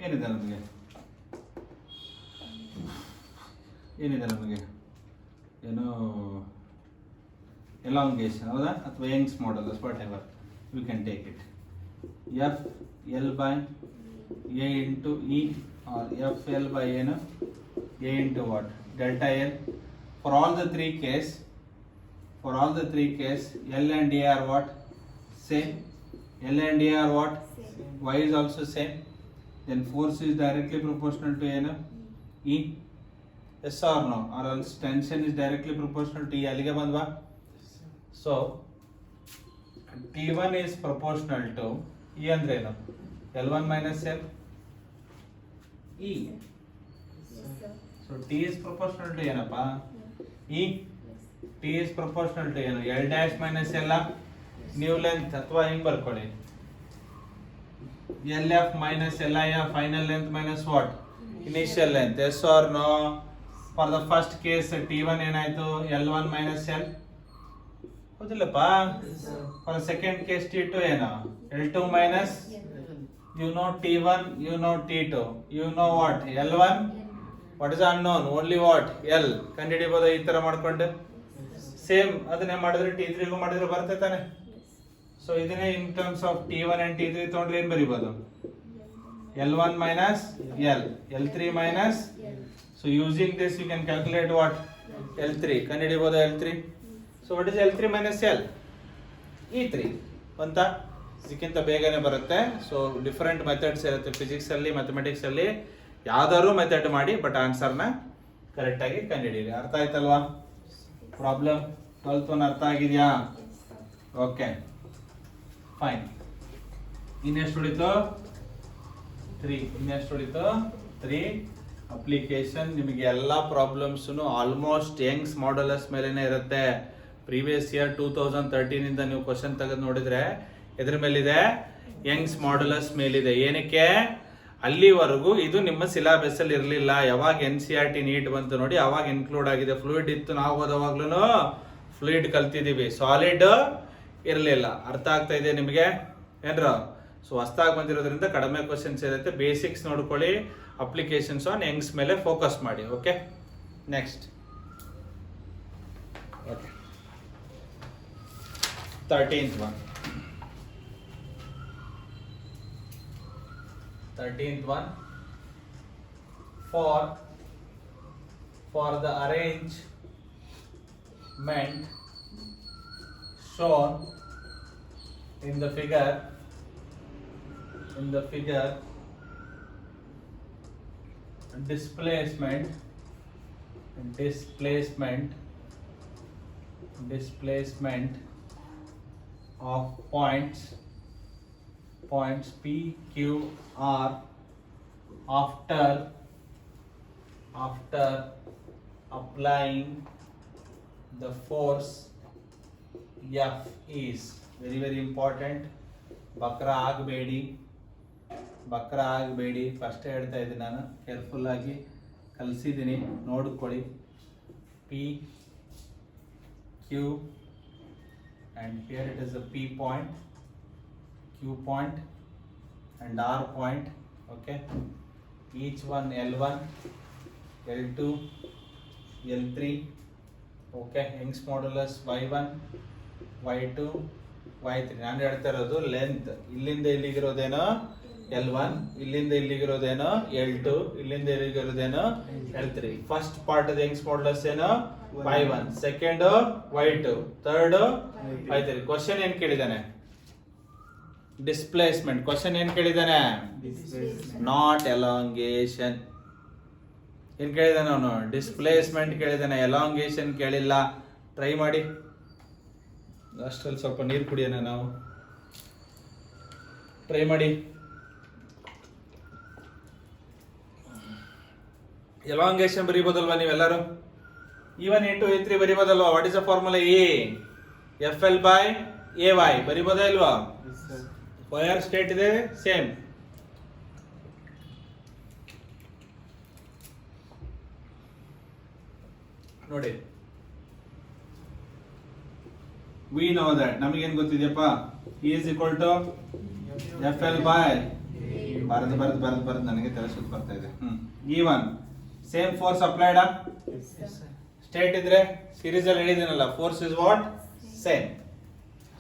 ಏನಿದೆ ನಮಗೆ? ಏನು ಎಲಾಂಗೇಷನ್, ಹೌದಾ? ಅಥವಾ Young's modulus, whatever you can take it. F L by A into E, or F L by ಏನು? A into what? Delta L. For all the three case, L and A are what? Same. L and A are what? Same. Y is also same. Then force is directly proportional to E. Yes or no? Or else tension is directly proportional to E. Alige bandva. So T1 is proportional to E andre ಏನು? L1 minus L E. So T is proportional to ಏನಪ್ಪ? E. T is proportional to ಏನು? L dash minus L new length, ಅಥವಾ ಹಿಂಗ್ ಬರ್ಕೊಳ್ಳಿ, LF minus LI final length minus what? Initial length. Yes or no? For the first case T1 ಏನಾಯ್ತು? L1 minus L, ಹೌದಿಲ್ಲಪ್ಪ? For the second case T2 ಏನು? L2 minus, you know T1, you know T2, you know what? L1. What is unknown? Only what? L. ಕಂಡುಹಿಡಿಯಬಹುದು ಈ ತರ ಮಾಡ್ಕೊಂಡು. Same ಅದನ್ನೇ ಮಾಡಿದ್ರೆ T3 ಗೂ ಮಾಡಿದ್ರೆ ಬರುತ್ತೆ ತಾನೆ? ಸೊ ಇದನ್ನೇ ಇನ್ terms of T1 and T3 ತಗೊಂಡ್ರೆ ಏನ್ ಬರೀಬಹುದು? L1 minus L, L3 minus. So using this you can calculate what? L3. ಕಂಡುಹಿಡಿಯಬಹುದು L3. So what is L3 minus L? E3 ಅಂತ. ಇದಕ್ಕಿಂತ ಬೇಗನೆ ಬರುತ್ತೆ. ಸೊ ಡಿಫರೆಂಟ್ ಮೆಥಡ್ಸ್ ಇರುತ್ತೆ ಫಿಸಿಕ್ಸ್ ಅಲ್ಲಿ, ಮ್ಯಾಥಮೆಟಿಕ್ಸ್ ಅಲ್ಲಿ. ಯಾವ್ದಾದ್ರು ಮೆಥಡ್ ಮಾಡಿ, ಬಟ್ ಆನ್ಸರ್ನ ಕರೆಕ್ಟ್ ಆಗಿ ಕಂಡುಹಿಡಿಯಿರಿ. ಅರ್ಥ ಆಯ್ತಲ್ವಾ? ಪ್ರಾಬ್ಲಮ್ 12th ಅರ್ಥ ಆಗಿದೆಯಾ? Okay fine. ಇನ್ನೆಷ್ಟು ಉಳಿತು? 3. ಇನ್ನೆಷ್ಟು ಉಳಿತು? 3 ಅಪ್ಲಿಕೇಶನ್. ನಿಮಗೆ ಎಲ್ಲ ಪ್ರಾಬ್ಲಮ್ಸ್ ಆಲ್ಮೋಸ್ಟ್ ಯಂಗ್ಸ್ ಮಾಡಲಸ್ ಮೇಲೆನೆ ಇರುತ್ತೆ. ಪ್ರೀವಿಯಸ್ ಇಯರ್ 2013 ಇಂದ ನೀವು ಕ್ವಶನ್ ತೆಗೆದು ನೋಡಿದ್ರೆ ಎದ್ರ ಮೇಲಿದೆ? ಯಂಗ್ಸ್ ಮಾಡಲಸ್ ಮೇಲಿದೆ. ಏನಕ್ಕೆ? ಅಲ್ಲಿವರೆಗೂ ಇದು ನಿಮ್ಮ ಸಿಲೆಬಸ್ ಅಲ್ಲಿ ಇರಲಿಲ್ಲ. ಯಾವಾಗ NCERT ನೀಟ್ ಬಂತು ನೋಡಿ, ಅವಾಗ ಇನ್ಕ್ಲೂಡ್ ಆಗಿದೆ. ಫ್ಲೂಯಿಡ್ ಇತ್ತು, ನಾವು ಓದೋವಾಗ್ಲೂ ಫ್ಲೂಯಿಡ್ ಕಲ್ತಿದ್ದೀವಿ, ಸಾಲಿಡ್ ಇರಲಿಲ್ಲ. ಅರ್ಥ ಆಗ್ತಾ ಇದೆ ನಿಮಗೆ ಏನ್ರ? ಸೊ ಹೊಸ್ದಾಗಿ ಬಂದಿರೋದ್ರಿಂದ ಕಡಿಮೆ ಕ್ವಶನ್ಸ್ ಇರುತ್ತೆ. ಬೇಸಿಕ್ಸ್ ನೋಡ್ಕೊಳ್ಳಿ, ಅಪ್ಲಿಕೇಶನ್ಸ್ ಆನ್ ಯಂಗ್ಸ್ ಮೇಲೆ ಫೋಕಸ್ ಮಾಡಿ. Okay, next. Okay, 13th one. 13th one. For the arrangement shown in the figure, displacement of points P, Q, R after applying the force F is very very important. ಬಕ್ರ ಆಗಬೇಡಿ. First ಹೇಳ್ತಾ ಇದ್ದೀನಿ ನಾನು, careful ಆಗಿ ಕಲಿಸಿದ್ದೀನಿ, ನೋಡ್ಕೊಳ್ಳಿ. P, Q and here it is a P point, Q point and R point. Okay, each one L1, L2, L3. Okay, Young's modulus Y1, Y2, Y3. ನಾನು ಹೇಳ್ತಾ ಇರೋದು ಲೆಂತ್. ಇಲ್ಲಿಂದ ಇಲ್ಲಿಗಿರೋದೇನೋ L1, ಇಲ್ಲಿಂದ ಇಲ್ಲಿಗಿರೋದೇನೋ L2, ಇಲ್ಲಿಂದ ಇಲ್ಲಿಗಿರೋದೇನೋ L3. First part of Young's modulus ಏನೋ Y1, second Y2, third Y3. Question ಏನ್ ಕೇಳಿದಾನೆ? Displacement. Question ಏನ್ ಕೇಳಿದಾನೆ? Not elongation. ಏನ್ ಕೇಳಿದಾನೆ ಅವನು? ಡಿಸ್ಪ್ಲೇಸ್ಮೆಂಟ್ ಕೇಳಿದಾನೆ, ಎಲಾಂಗೇಷನ್ ಕೇಳಿಲ್ಲ. ಟ್ರೈ ಮಾಡಿ. ಅಷ್ಟರಲ್ಲಿ ಸ್ವಲ್ಪ ನೀರು ಕುಡಿಯೋಣ ನಾವು. ಟ್ರೈ ಮಾಡಿ. ಎಲಾಂಗೇಶನ್ ಬರೀಬೋದಲ್ವಾ ನೀವೆಲ್ಲರೂ? E1 E2 E3 ಬರೀಬೋದಲ್ವಾ? What is the formula? FL by AY ಬರೀಬೋದಾ ಇಲ್ವಾ? ವೈರ್ ಸ್ಟೇಟ್ ಇದೆ ಸೇಮ್. ನೋಡಿ, ವಿ ನೋ ದಟ್, ನಮಗೇನ್ ಗೊತ್ತಿದೆಯಪ್ಪ? E is equal to FL by ಬರೆದು ನನಗೆ ತಲೆ ಸುತ್ತ ಬರ್ತಾ ಇದೆ. E1 same force applied state ಇದ್ರೆ ಸೀರೀಸ್ ಅಲ್ಲಿ ಹೇಳಿದ್ದೀನಲ್ಲ, force is what? Same.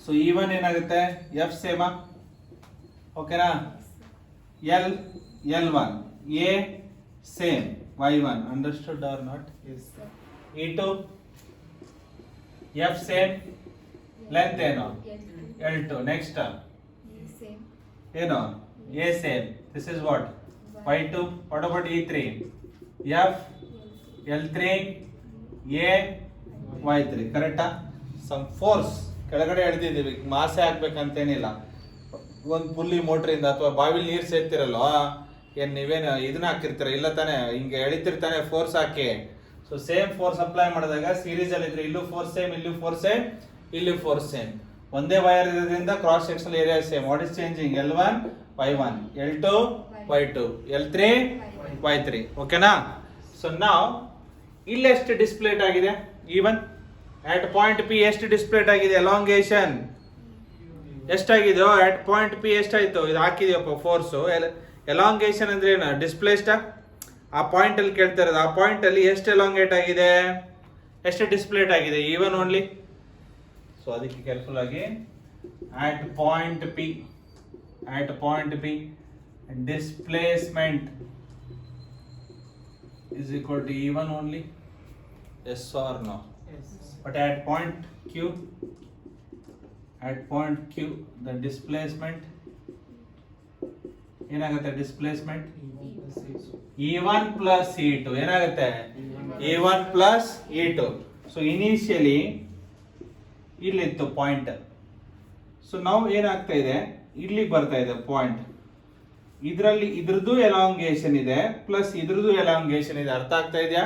So E1 ಏನಾಗುತ್ತೆ? F ಸೇಮ್, ಓಕೆನಾ? L1 A same, Y1 understood or not? E2 F same, length ಏನು? L2. ನೆಕ್ಸ್ಟ್ ಏನು? A same, this is what? Y2. What about E3? F L3 A Y3. ಕರೆಕ್ಟಾ? Some force ಕೆಳಗಡೆ ಎಳ್ದಿದ್ದೀವಿ, ಮಾಸೆ ಹಾಕ್ಬೇಕಂತೇನಿಲ್ಲ. ಒಂದು pulley ಮೋಟ್ರಿಂದ ಅಥವಾ ಬಾವಿಲಿ ನೀರು ಸೇರ್ತಿರಲ್ವ, ಏನ್ ನೀವೇನು ಇದನ್ನ ಹಾಕಿರ್ತೀರ? ಇಲ್ಲ ತಾನೆ, ಹಿಂಗೆ ಎಳಿತಿರ್ತಾನೆ ಫೋರ್ಸ್ ಹಾಕಿ. ಸೊ ಸೇಮ್ ಫೋರ್ಸ್ ಅಪ್ಲೈ ಮಾಡಿದಾಗ ಸೀರೀಸ್ ಅಲ್ಲಿ ಇದ್ರೆ ಇಲ್ಲೂ ಫೋರ್ಸ್ ಸೇಮ್, ಇಲ್ಲೂ ಫೋರ್ಸ್ ಸೇಮ್, ಇಲ್ಲಿ ಫೋರ್ಸ್ ಸೇಮ್. ಒಂದೇ ವೈರ್ ಇರೋದ್ರಿಂದ cross sectional area same. What is changing? L1 Y1, L2 Y2, L3 Y3. ಓಕೆನಾ? ಸೊ ನಾವ್ ಇಲ್ಲಿ ಎಷ್ಟು ಡಿಸ್ಪ್ಲೇಟ್ ಆಗಿದೆ? E1 ಅಟ್ ಪಾಯಿಂಟ್ P ಎಷ್ಟು ಡಿಸ್ಪ್ಲೇಟ್ ಆಗಿದೆ? ಎಲಾಂಗೇಶನ್ ಎಷ್ಟಾಗಿದೆಯೋ ಅಟ್ ಪಾಯಿಂಟ್ P ಎಷ್ಟಾಯ್ತು? ಇದು ಹಾಕಿದೆಯಪ್ಪ ಫೋರ್ಸು. ಎಲಾಂಗೇಶನ್ ಅಂದ್ರೆ ಏನು? ಡಿಸ್ಪ್ಲೇಸ್ಡ್. ಆ ಪಾಯಿಂಟ್ ಅಲ್ಲಿ ಕೇಳ್ತಾ ಇರೋದು, ಆ ಪಾಯಿಂಟ್ ಅಲ್ಲಿ ಎಷ್ಟು ಎಲಾಂಗೇಟ್ ಆಗಿದೆ, ಎಷ್ಟು ಡಿಸ್ಪ್ಲೇಟ್ ಆಗಿದೆ? E1 only. ಸೊ ಅದಕ್ಕೆ ಕೇರ್ಫುಲ್ ಆಗಿ, at point P displacement is equal to E1 only. Yes or no? Yes. But at point Q the displacement ಏನಾಗುತ್ತೆ? ಡಿಸ್ಪ್ಲೇಸ್ಮೆಂಟ್ E1 plus E2 ಏನಾಗುತ್ತೆ? E1 plus E2. So initially ಇಲ್ಲಿತ್ತು point. So ನಾವು ಏನಾಗ್ತಾ ಇದೆ, ಇಲ್ಲಿ ಬರ್ತಾ ಇದೆ ಪಾಯಿಂಟ್. ಇದರಲ್ಲಿ ಇದ್ರದ್ದು ಎಲಾಂಗೇಶನ್ ಇದೆ ಪ್ಲಸ್ ಇದ್ರದ್ದು ಎಲಾಂಗೇಶನ್ ಇದೆ. ಅರ್ಥ ಆಗ್ತಾ ಇದೆಯಾ?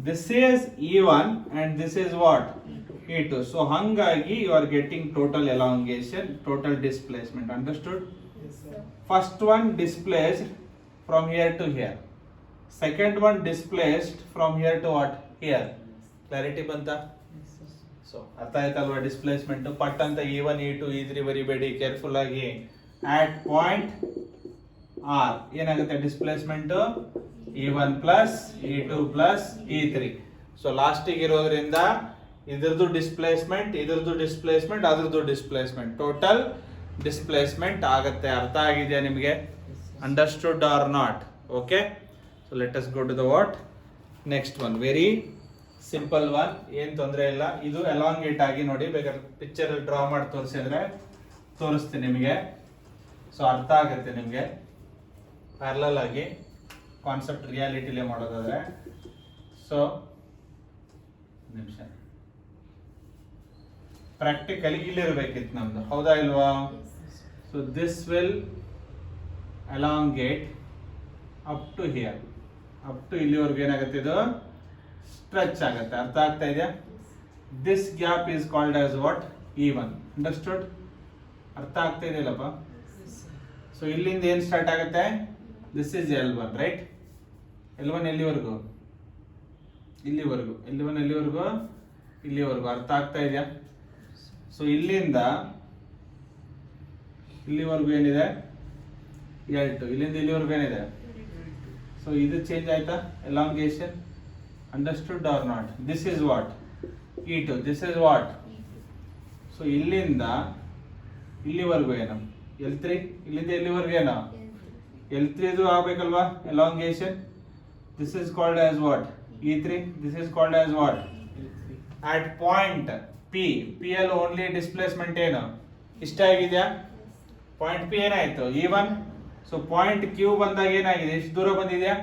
This is E1 and this is what? E2. So ಹಂಗಾಗಿ you are getting total elongation, total displacement. Understood? First one displaced from here to here, second one displaced from here to what? Here. Clarity ಬಂತ? So ಅರ್ಥ ಆಯ್ತಲ್ವಾ displacement? ಪಟ್ ಅಂತ E1 E2 E3 ಬರಿಬೇಡಿ, careful ಆಗಿ. At point R ಏನಾಗುತ್ತೆ displacement? E1 plus E2 plus E3. So ಲಾಸ್ಟಿಗೆ ಇರೋದ್ರಿಂದ ಇದ್ರದ್ದು ಡಿಸ್ಪ್ಲೇಸ್ಮೆಂಟ್, ಇದ್ರದ್ದು ಡಿಸ್ಪ್ಲೇಸ್ಮೆಂಟ್, ಅದ್ರದ್ದು ಡಿಸ್ಪ್ಲೇಸ್ಮೆಂಟ್, ಟೋಟಲ್ ಡಿಸ್ಪ್ಲೇಸ್ಮೆಂಟ್ ಆಗುತ್ತೆ. ಅರ್ಥ ಆಗಿದೆಯಾ ನಿಮಗೆ? Understood or not? Okay. So let us go to the what next one. Very simple one, ಏನ್ ತೊಂದರೆ ಇಲ್ಲ. ಇದು ಎಲಾಂಗೇಟ್ ಆಗಿ ನೋಡಿ, ಬೇಕಾದ್ರೆ ಪಿಕ್ಚರ್ ಅಲ್ಲಿ ಡ್ರಾ ಮಾಡಿ ತೋರಿಸಿದ್ರೆ ತೋರಿಸ್ತೀನಿ ನಿಮಗೆ. ಸೊ ಅರ್ಥ ಆಗುತ್ತೆ ನಿಮಗೆ. ಪ್ಯಾರಲಲ್ ಆಗಿ ಕಾನ್ಸೆಪ್ಟ್ ರಿಯಾಲಿಟಿಲೇ ಮಾಡೋದಾದ್ರೆ. ಸೊ ನಿಮಿಷ, ಪ್ರಾಕ್ಟಿಕಲಿ ಇಲ್ಲಿರ್ಬೇಕಿತ್ತು ನಮ್ದು, ಹೌದಾ ಇಲ್ವಾ? So this will elongate up to here, up to ಇಲ್ಲಿವರೆಗೂ ಏನಾಗುತ್ತೆ? ಇದು ಸ್ಟ್ರೆಚ್ ಆಗುತ್ತೆ. ಅರ್ಥ ಆಗ್ತಾ ಇದೆಯಾ? This gap is called as what? E1. Understood? ಅರ್ಥ ಆಗ್ತಾ ಇದೆಯಲ್ಲಪ್ಪ? ಸೊ ಇಲ್ಲಿಂದ ಏನ್ ಸ್ಟಾರ್ಟ್ ಆಗುತ್ತೆ? This is L1, right? L1 ಎಲ್ಲಿವರೆಗೂ? ಇಲ್ಲಿವರೆಗೂ. L1 ಎಲ್ಲಿವರೆಗೂ? ಇಲ್ಲಿವರೆಗೂ. ಅರ್ಥ ಆಗ್ತಾ ಇದೆಯಾ? ಸೊ ಇಲ್ಲಿಂದ ಇಲ್ಲಿವರೆಗೂ ಏನಿದೆ? L2. ಇಲ್ಲಿಂದ ಇಲ್ಲಿವರೆಗೂ ಏನಿದೆ? ಸೊ ಇದು ಚೇಂಜ್ ಆಯ್ತಾ elongation? Understood or not? This is what? E2. This is what? So ಇಲ್ಲಿಂದ ಇಲ್ಲಿವರೆಗೂ ಏನು? L3. ಇಲ್ಲಿಂದ ಇಲ್ಲಿವರೆಗೂ ಏನು? L3 ಇದು ಆಗ್ಬೇಕಲ್ವಾ elongation? This is called as what? E3. This is called as what? At point P ಅಲ್ಲಿ ಓನ್ಲಿ ಡಿಸ್ಪ್ಲೇಸ್ಮೆಂಟ್ ಏನು? ಇಷ್ಟ ಆಗಿದೆಯಾ? ಪಾಯಿಂಟ್ P ಏನಾಯ್ತು? E1. ಸೊ ಪಾಯಿಂಟ್ Q ಬಂದಾಗ ಏನಾಗಿದೆ? ಎಷ್ಟು ದೂರ ಬಂದಿದೆಯಾ?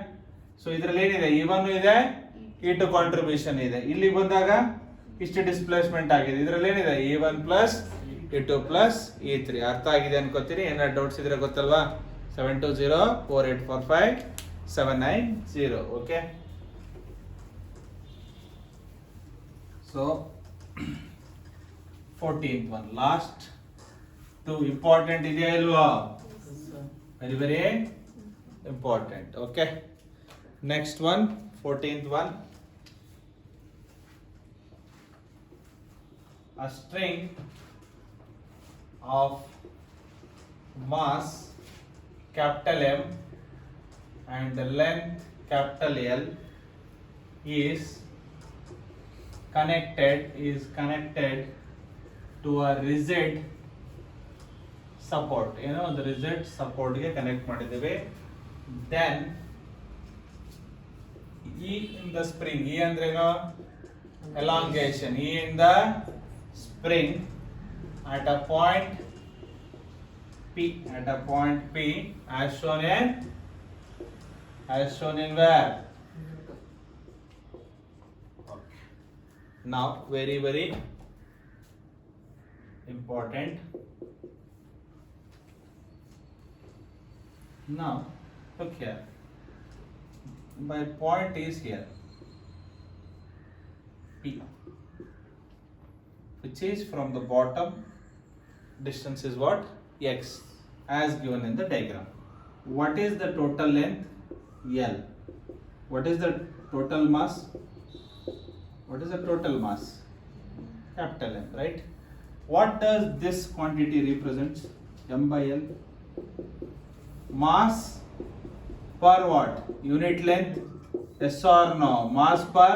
ಸೊ ಇದ್ರಲ್ಲಿ ಏನಿದೆ? E1 ಇದೆ, E2 ಕಾಂಟ್ರಿಬ್ಯೂಷನ್ ಇದೆ. ಇಲ್ಲಿ ಬಂದಾಗ ಇಷ್ಟು ಡಿಸ್ಪ್ಲೇಸ್ಮೆಂಟ್ ಆಗಿದೆ. ಇದ್ರಲ್ಲಿ ಏನಿದೆ? E1 plus E2 plus E3. ಅರ್ಥ ಆಗಿದೆ ಅನ್ಕೋತೀನಿ. ಏನಾದ್ರು ಡೌಟ್ಸ್ ಇದ್ರೆ ಗೊತ್ತಲ್ವಾ? 7204845 790. Okay. So 14th one, last two important idea ilva? Very very important. Okay, next one, 14th one. A string of mass capital M and the length capital L is connected to a rigid support. You know, the rigid support ge connect ಮಾಡಿದ್ದೇವೆ. Then E in the spring, E ಅಂದ್ರೆ ಏನು? Elongation. E in the spring at a point P, as shown in where? Okay. Now very very important. Now look here, my point is here P, which is from the bottom distance is what? X, as given in the diagram. What is the total length? L. What is the total mass? Capital M, right? What does this quantity represent? M by L. Mass per what? Unit length? Yes or no? Mass per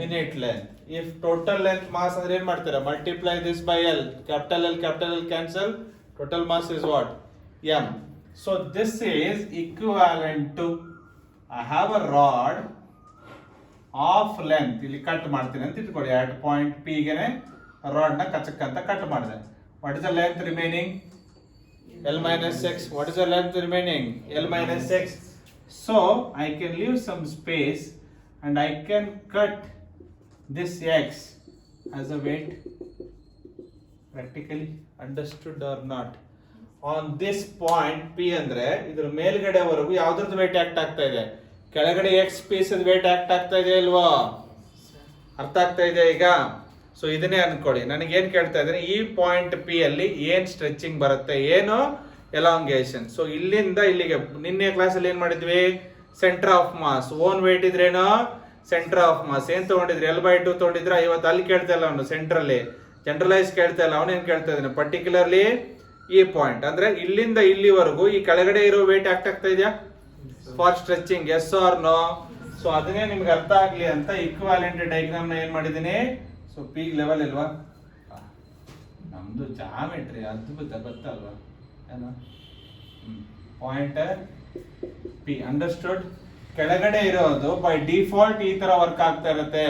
unit length. If total length mass ಅಂದ್ರೆ ಏನು ಮಾಡ್ತೀರಾ? Multiply this by L. Capital L cancel. Total mass is what? M. So this is equivalent to, I have a rod of length. ಇಲ್ಲಿ cut ಮಾಡ್ತೀನಿ ಅಂತ ಇಟ್ಕೊಳ್ಳಿ. at point P ಗೆನೆ rod ನ ಕಚ್ಚಕ್ಕಂತ cut ಮಾಡಿದೆ. What is the length remaining? L minus x. What is the length remaining? L minus x. So I can leave some space and I can cut this x as a weight. Practically understood or not? On this point P ಅಂದ್ರೆ ಇದರ ಮೇಲ್ಗಡೆವರೆಗೂ ಯಾವ್ದ್ರದ್ದು weight act ಆಗ್ತಾ ಇದೆ? ಕೆಳಗಡೆ x piece weight act ಆಗ್ತಾ ಇದೆ ಅಲ್ವಾ? ಅರ್ಥ ಆಗ್ತಾ ಇದೆ ಈಗ? ಸೊ ಇದನ್ನೇ ಅನ್ಕೊಳ್ಳಿ. ನನಗೆ ಏನ್ ಕೇಳ್ತಾ ಇದ್ದೀನಿ, ಈ ಪಾಯಿಂಟ್ P ಅಲ್ಲಿ ಏನ್ ಸ್ಟ್ರೆಚಿಂಗ್ ಬರುತ್ತೆ, ಏನು ಎಲಾಂಗೇಷನ್. ಸೊ ಇಲ್ಲಿಂದ ಇಲ್ಲಿಗೆ ನಿನ್ನೆ ಕ್ಲಾಸಲ್ಲಿ ಏನ್ ಮಾಡಿದ್ವಿ? Center of mass. Own weight ಇದ್ರೇನೋ ಸೆಂಟರ್ ಆಫ್ ಮಾಸ್. ಏನ್ ತಗೊಂಡಿದ್ರಿ? L/2 ತಗೊಂಡಿದ್ರ. ಇವತ್ತು ಅಲ್ಲಿ ಕೇಳ್ತಾ ಇಲ್ಲ ಅವನು, ಸೆಂಟ್ರಲ್ಲಿ ಜನರಲೈಸ್ ಕೇಳ್ತಾ ಇಲ್ಲ. ಅವನೇನ್ ಕೇಳ್ತಾ ಇದ್ದಾನೆ? ಪರ್ಟಿಕ್ಯುಲರ್ಲಿ ಈ ಪಾಯಿಂಟ್ ಅಂದ್ರೆ ಇಲ್ಲಿಂದ ಇಲ್ಲಿವರೆಗೂ ಈ ಕೆಳಗಡೆ ಇರೋ ವೇಟ್ ಆಗ್ತಾ ಇದೆಯಾ for stretching? Yes or no? So ಅದನ್ನೇ ನಿಮ್ಗೆ ಅರ್ಥ ಆಗ್ಲಿ ಅಂತ ಇಕ್ವಾಲೆಂಟ್ ಡಯಾಗ್ರಾಮ್ ನ ಏನ್ ಮಾಡಿದೀನಿ. ಸೊ ಪೀಕ್ ಲೆವೆಲ್ ಇಲ್ವಾ? ನಮ್ದು ಜಾಮೆಟ್ರಿ ಅದ್ಭುತ, ಗೊತ್ತಲ್ವಾ? ಏನು ಪಾಯಿಂಟ್ ಪಿ ಅಂಡರ್ಸ್ಟುಡ್? ಕೆಳಗಡೆ ಇರೋದು ಬೈ ಡಿಫಾಲ್ಟ್ ಈ ತರ ವರ್ಕ್ ಆಗ್ತಾ ಇರುತ್ತೆ.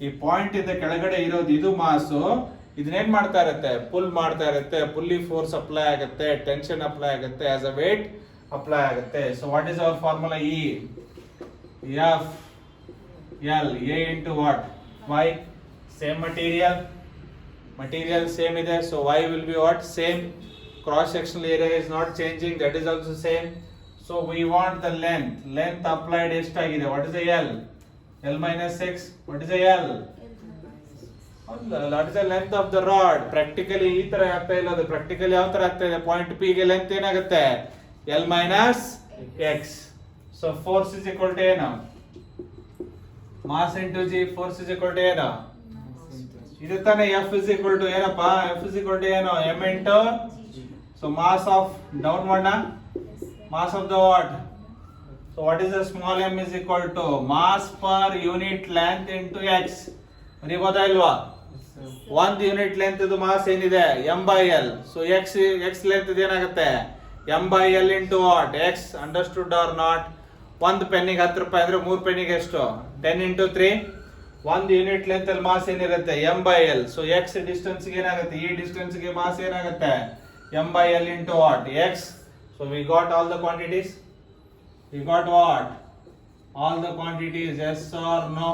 ಈ ಪಾಯಿಂಟ್ ಇಂದ ಕೆಳಗಡೆ ಇರೋದು ಇದು ಮಾಸು. ಇದನ್ನೇನ್ ಮಾಡ್ತಾ ಇರುತ್ತೆ? ಪುಲ್ ಮಾಡ್ತಾ ಇರುತ್ತೆ. ಪುಲ್ಲಿ ಫೋರ್ಸ್ ಅಪ್ಲೈ ಆಗುತ್ತೆ, ಟೆನ್ಷನ್ ಅಪ್ಲೈ ಆಗುತ್ತೆ, ಆಸ್ ಅ ವೇಟ್ ಅಪ್ಲೈ ಆಗುತ್ತೆ. So what is our formula? E F L A into what? Y. Same material same ಇದೆ. So Y will be what? Same. Cross sectional area is not changing, that is also same. So we want the length applied ಎಷ್ಟಾಗಿದೆ? What is the L? L minus x. What is the L? That is the length of the rod. Practically ಈ ತರ ಆಗ್ತಾ ಇಲ್ಲ, ಅದು practically ಯಾವ ತರ ಆಗ್ತಾ ಇದೆ? ಪಾಯಿಂಟ್ P ಗೆ ಲೆಂತ್ ಏನಾಗುತ್ತೆ? L minus x. So force is equal to ಏನು? Mass into G. Force is equal to ಏನು? ಇದು ತಾನೇ F is equal to ಏನಪ್ಪ? F is equal to ಏನು? M into. So mass of downward na? Mass of the what? So what is the small m is equal to mass per unit length into x. ಬರೀಬೋದಾ ಇಲ್ವಾ? ಒಂದು unit length ಇದು mass ಏನಿದೆ? m by l. So x length ಏನಾಗುತ್ತೆ? m by l into what? x. Understood or not? ಒಂದು ಪೆನ್ನಿಗೆ 10 ರೂಪಾಯಿ ಅಂದ್ರೆ 3 ಪೆನ್ನಿಗೆ ಎಷ್ಟು? 10 into 3. ಒಂದು ಯೂನಿಟ್ ಲೆಂತ್ ಅಲ್ಲಿ ಮಾಸ್ ಏನಿರುತ್ತೆ? m by l. So x distance ಗೆ ಏನಾಗುತ್ತೆ? ಈ ಡಿಸ್ಟೆನ್ಸ್ ಗೆ ಮಾಸ್ ಏನಾಗುತ್ತೆ? m by l into what? x. So we got all the quantities. We got what? All the quantities, yes or no?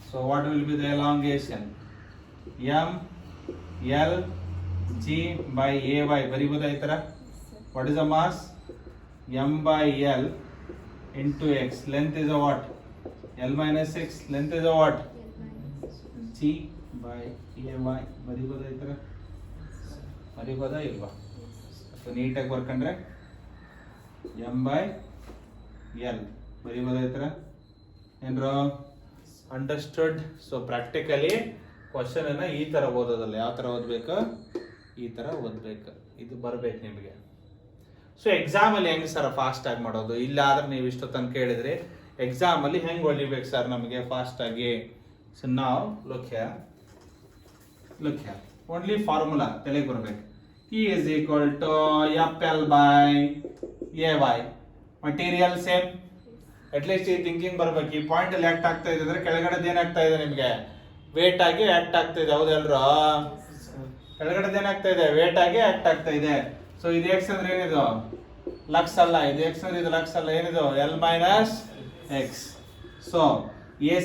So what will be the elongation? M L G by AY. ಬರಿಬೋದಾ ಈ ತರ? What is the mass? M by L into X. Length is a what? L minus X. Length is a what? G by A Y ಬರಿಬೋದಾ ಈ ಥರ ಬರಿಬೋದಾ ಇಲ್ವಾ ಅಥವಾ ನೀಟಾಗಿ ಬರ್ಕೊಂಡ್ರೆ ಎಮ್ ಬೈ ಎಲ್ ಬರಿಬೋದಾ ಈ ಥರ ಏನ್ರೋ ಅಂಡರ್ಸ್ಟುಡ್. ಸೊ ಪ್ರಾಕ್ಟಿಕಲಿ ಕ್ವಶನ್ ಅನ್ನ ಈ ಥರ ಓದೋದಲ್ಲ, ಯಾವ ಥರ ಓದಬೇಕು, ಈ ಥರ ಓದಬೇಕು, ಇದು ಬರಬೇಕು ನಿಮಗೆ. ಸೊ ಎಕ್ಸಾಮಲ್ಲಿ ಹೆಂಗೆ ಸರ್ ಫಾಸ್ಟಾಗಿ ಮಾಡೋದು, ಇಲ್ಲಾದ್ರೆ ನೀವು ಇಷ್ಟು ತನಕ ಕೇಳಿದ್ರಿ ಎಕ್ಸಾಮಲ್ಲಿ ಹೆಂಗೆ ಹೊಲಿಬೇಕು ಸರ್ ನಮಗೆ ಫಾಸ್ಟಾಗಿ. ಸೊ ನಾವು ಲುಕ್ ಹಿಯರ್ ಓನ್ಲಿ ಫಾರ್ಮುಲಾ ತಲೆಗೆ ಬರಬೇಕು. E is equal to FL by AY. Material same. At least ಈ ಥಿಂಕಿಂಗ್ ಬರ್ಬೇಕು. ಈ ಪಾಯಿಂಟ್ ಅಲ್ಲಿ ಆಕ್ಟ್ ಆಗ್ತಾ ಇದೆ ಅಂದ್ರೆ ಕೆಳಗಡೆದು ಏನಾಗ್ತಾ ಇದೆ ನಿಮಗೆ ವೇಟ್ ಆಗಿ ಆಕ್ಟ್ ಆಗ್ತಾ ಇದೆ. ಹೌದಲ್ರ, ಕೆಳಗಡೆದು ಏನಾಗ್ತಾ ಇದೆ ವೇಟ್ ಆಗಿ ಆಕ್ಟ್ ಆಗ್ತಾ ಇದೆ. ಸೊ ಇದು ಎಕ್ಸ್ ಅಂದ್ರೆ ಏನಿದು ಲಕ್ಸ್ ಅಲ್ಲ, ಇದು ಎಕ್ಸ್ ಅಂದ್ರೆ ಇದು ಲಕ್ಸ್ ಅಲ್ಲ, ಏನಿದು L minus X. So A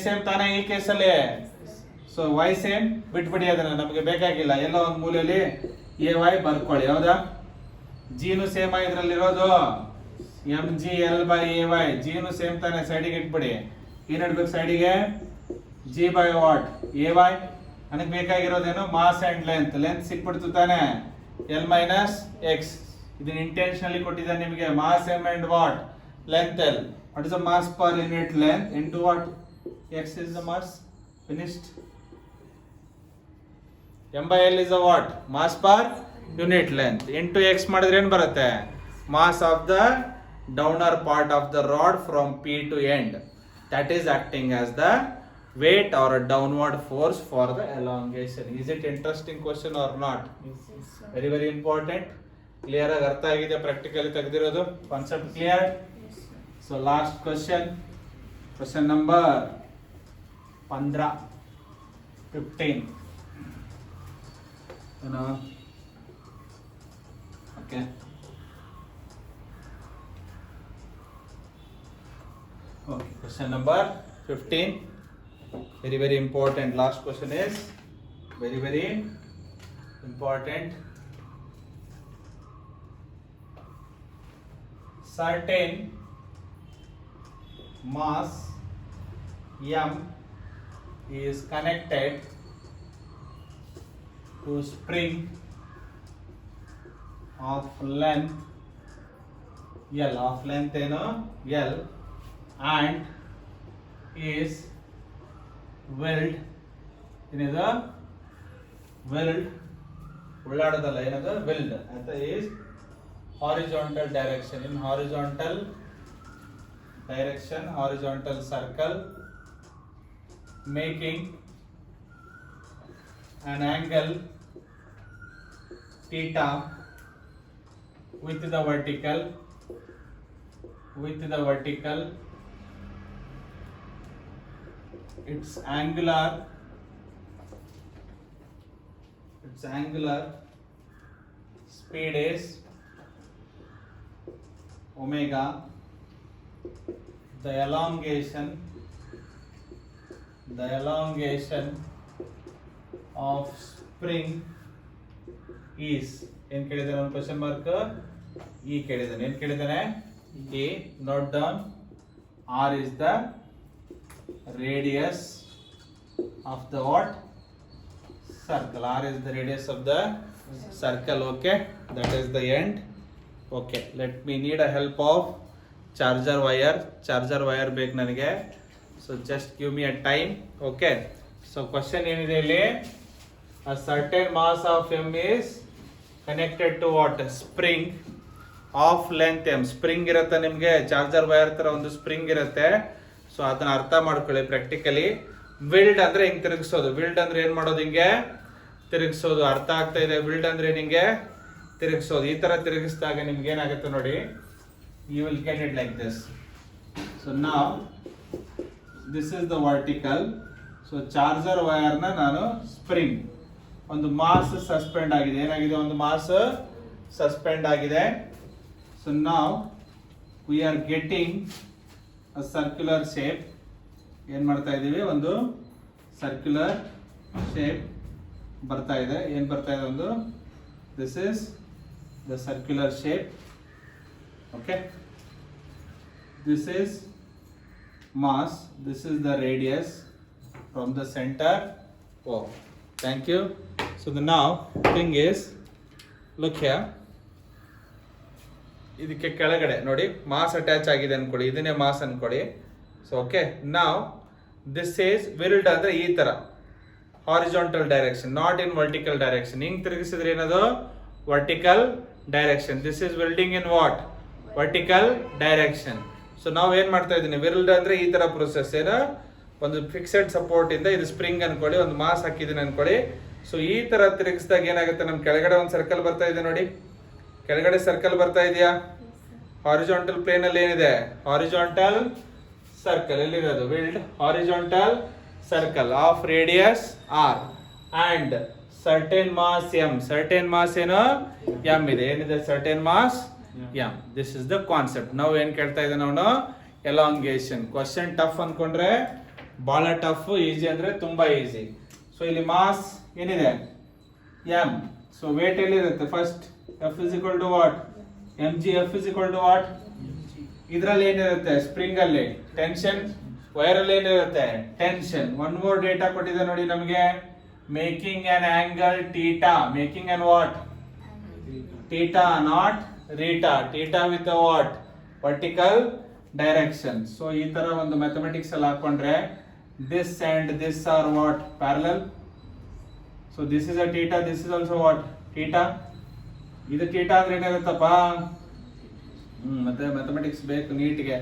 same ತಾನೇ ಈ ಕೇಸಲ್ಲಿ. ಸೊ ವೈ ಸೇಮ್ ಬಿಟ್ಬಿಡಿ, ಅದನ್ನ ನಮಗೆ ಬೇಕಾಗಿಲ್ಲ. ಎಲ್ಲೋ ಒಂದು ಮೂಲೆಯಲ್ಲಿ ಎ ವೈ ಬರ್ಕೊಳ್ಳಿ. ಹೌದಾ, ಜಿನು ಸೇಮ್ ಇದ್ರಲ್ಲಿರೋದು M G L by A Y. ಜಿನು ಸೇಮ್ ತಾನೆ, ಸೈಡಿಗೆ ಇಟ್ಬಿಡಿ. ಏನ್ ಇಡ್ಬೇಕು ಸೈಡಿಗೆ, G by what A Y. ನನಗೆ ಬೇಕಾಗಿರೋದೇನು ಮಾಸ್ ಅಂಡ್ ಲೆಂತ್ ಸಿಕ್ಬಿಡ್ತು ತಾನೆ, ಎಲ್ ಮೈನಸ್ ಎಕ್ಸ್. ಇದನ್ನ ಇಂಟೆನ್ಷನಲಿ ಕೊಟ್ಟಿದ್ದಾನೆ ನಿಮಗೆ. Mass M and what length L. What is the mass per unit length into what X is the mass. Finished. M by L is the what mass per unit length into X ಮಾಡಿದ್ರೆ ಏನು ಬರುತ್ತೆ, mass of the downer part of the rod from P to end. That is acting as the weight or a downward force for the elongation. Is it interesting question or not? Very very important. Clear ಆಗಿ ಅರ್ಥ ಆಗಿದೆ practically ತೆಗೆದಿರೋದು concept clear. So last question number 15 ಏನೋ okay. Okay, question number 15. Very very important. Last question is very very important. Certain mass m is connected to spring of length L, of length ಏನು L, and is weld. ಏನಿದು weld, ಉಳ್ಳಾಡೋದಲ್ಲ, ಏನದು weld ಅಂತ. Is horizontal direction, in horizontal direction, horizontal circle, making an angle theta with the vertical its angular speed is omega. The elongation of spring is ಏನು ಕೇಳಿದಾನೆ ಒಂದು question mark ಈ ಕೇಳಿದಾನೆ. ಏನು ಕೇಳಿದಾನೆ ಈ note down. R is the radius of the what circle. R is the radius of the circle. Okay, that is the end. Okay, let me need a help of charger wire ಬೇಕು ನನಗೆ. So just give me a time. Okay, so question ಏನಿದೆ ಇಲ್ಲಿ, a certain mass of m is connected to what spring of length m. Spring ಇರುತ್ತೆ ನಿಮಗೆ, charger wire ತರ ಒಂದು spring ಇರುತ್ತೆ. So ಅದನ್ನ ಅರ್ಥ ಮಾಡ್ಕೊಳ್ಳಿ ಪ್ರಾಕ್ಟಿಕಲಿ. ವಿಲ್ಡ್ ಅಂದ್ರೆ ಹಿಂಗೆ ತಿರುಗಿಸೋದು. ವಿಲ್ಡ್ ಅಂದ್ರೆ ಏನ್ ಮಾಡೋದು, ಹಿಂಗೆ ತಿರುಗಿಸೋದು. ಅರ್ಥ ಆಗ್ತಾ ಇದೆ? ವಿಲ್ಡ್ ಅಂದ್ರೆ ಹಿಂಗೆ ತಿರುಗಿಸೋದು. ಈ ತರ ತಿರುಗಿಸಿದಾಗ ನಿಮ್ಗೆ ಏನಾಗುತ್ತೆ ನೋಡಿ, you will get it like this. So ನಾವ್ this is the vertical. So charger wire ನ ನಾನು ಸ್ಪ್ರಿಂಗ್, ಒಂದು ಮಾಸ್ ಸಸ್ಪೆಂಡ್ ಆಗಿದೆ. ಏನಾಗಿದೆ, ಒಂದು ಮಾಸ್ ಸಸ್ಪೆಂಡ್ ಆಗಿದೆ. ಸೊ ನಾವ್ we are getting circular shape. ಏನ್ ಮಾಡ್ತಾ ಇದೀವಿ, ಒಂದು ಸರ್ಕ್ಯುಲರ್ ಶೇಪ್ ಬರ್ತಾ ಇದೆ. ಏನ್ ಬರ್ತಾ ಇದೆ, ಒಂದು this is the circular shape. Okay, this is mass, this is the radius. from the center O. Thank you. So the now thing is, look here. ಇದಕ್ಕೆ ಕೆಳಗಡೆ ನೋಡಿ ಮಾಸ್ ಅಟ್ಯಾಚ್ ಆಗಿದೆ ಅನ್ಕೊಳ್ಳಿ, ಇದನ್ನೇ ಮಾಸ್ ಅನ್ಕೊಳ್ಳಿ. ಸೊ ಓಕೆ, ನಾವ್ this is whirled ಅಂದ್ರೆ ಈ ತರ horizontal direction, not in vertical direction. ಹಿಂಗ್ ತಿರುಗಿಸಿದ್ರೆ ಏನದು vertical direction. This is whirling in what vertical direction. So ನಾವು ಏನ್ ಮಾಡ್ತಾ ಇದೀನಿ, ವಿಲ್ಡ್ ಅಂದ್ರೆ ಈ ತರ ಪ್ರೊಸೆಸ್, ಏನೋ ಒಂದು ಫಿಕ್ಸೆಡ್ ಸಪೋರ್ಟ್ ಇಂದ ಇದು ಸ್ಪ್ರಿಂಗ್ ಅನ್ಕೊಳ್ಳಿ, ಒಂದು ಮಾಸ್ ಹಾಕಿದೀನಿ ಅನ್ಕೊಳ್ಳಿ. ಸೊ ಈ ತರ ತಿರುಗಿಸಿದಾಗ ಏನಾಗುತ್ತೆ, ನಮ್ ಕೆಳಗಡೆ ಒಂದು ಸರ್ಕಲ್ ಬರ್ತಾ ಇದೆ ನೋಡಿ, ಕೆಳಗಡೆ ಸರ್ಕಲ್ ಬರ್ತಾ ಇದೆಯಾ, ಹಾರಿಜಾಂಟಲ್ ಪ್ಲೇನ್ ಅಲ್ಲಿ ಏನಿದೆ ಹಾರಿಜಾಂಟಲ್ ಸರ್ಕಲ್, ಎಲ್ಲಿರೋದು whirled horizontal circle of radius R and certain mass M. Certain mass ಏನು ಎಂ ಇದೆ, ಏನಿದೆ certain mass M. This is the concept. ನಾವು ಏನ್ ಕೇಳ್ತಾ ಇದ್ದೆ, ನಾವು ಎಲಾಂಗೇಶನ್. ಕ್ವಶನ್ ಟಫ್ ಅನ್ಕೊಂಡ್ರೆ ಬಹಳ ಟಫ್, ಈಸಿ ಅಂದ್ರೆ ತುಂಬಾ ಈಸಿ. ಸೊ ಇಲ್ಲಿ ಮಾಸ್ ಏನಿದೆ ಎಂ. ಸೊ ವೇಟ್ ಎಲ್ಲಿರುತ್ತೆ, first F is equal to what? mg. F is equal to what? ಇದರಲ್ಲಿ ಏನಿರುತ್ತೆ ಸ್ಪ್ರಿಂಗ್ ಅಲ್ಲಿ ಟೆನ್ಷನ್, ವೈರ್ ಅಲ್ಲಿ ಏನಿರುತ್ತೆ ಟೆನ್ಷನ್. ಒನ್ ಮೋರ್ ಡೇಟಾ ಕೊಟ್ಟಿದೆ ನೋಡಿ ನಮಗೆ, making an angle theta. Making an what theta, not Rita. Theta with what vertical direction. So ಈ ತರ ಒಂದು ಮ್ಯಾಥಮೆಟಿಕ್ಸ್ ಅಲ್ಲಿ ಹಾಕೊಂಡ್ರೆ this and this are what parallel. So this is a theta, this is also what theta. ಇದು theta ಅಂದ್ರೆ ಏನಾಗುತ್ತಪ್ಪ, ಮತ್ತೆ mathematics ಬೇಕು ನೀಟ್ಗೆ,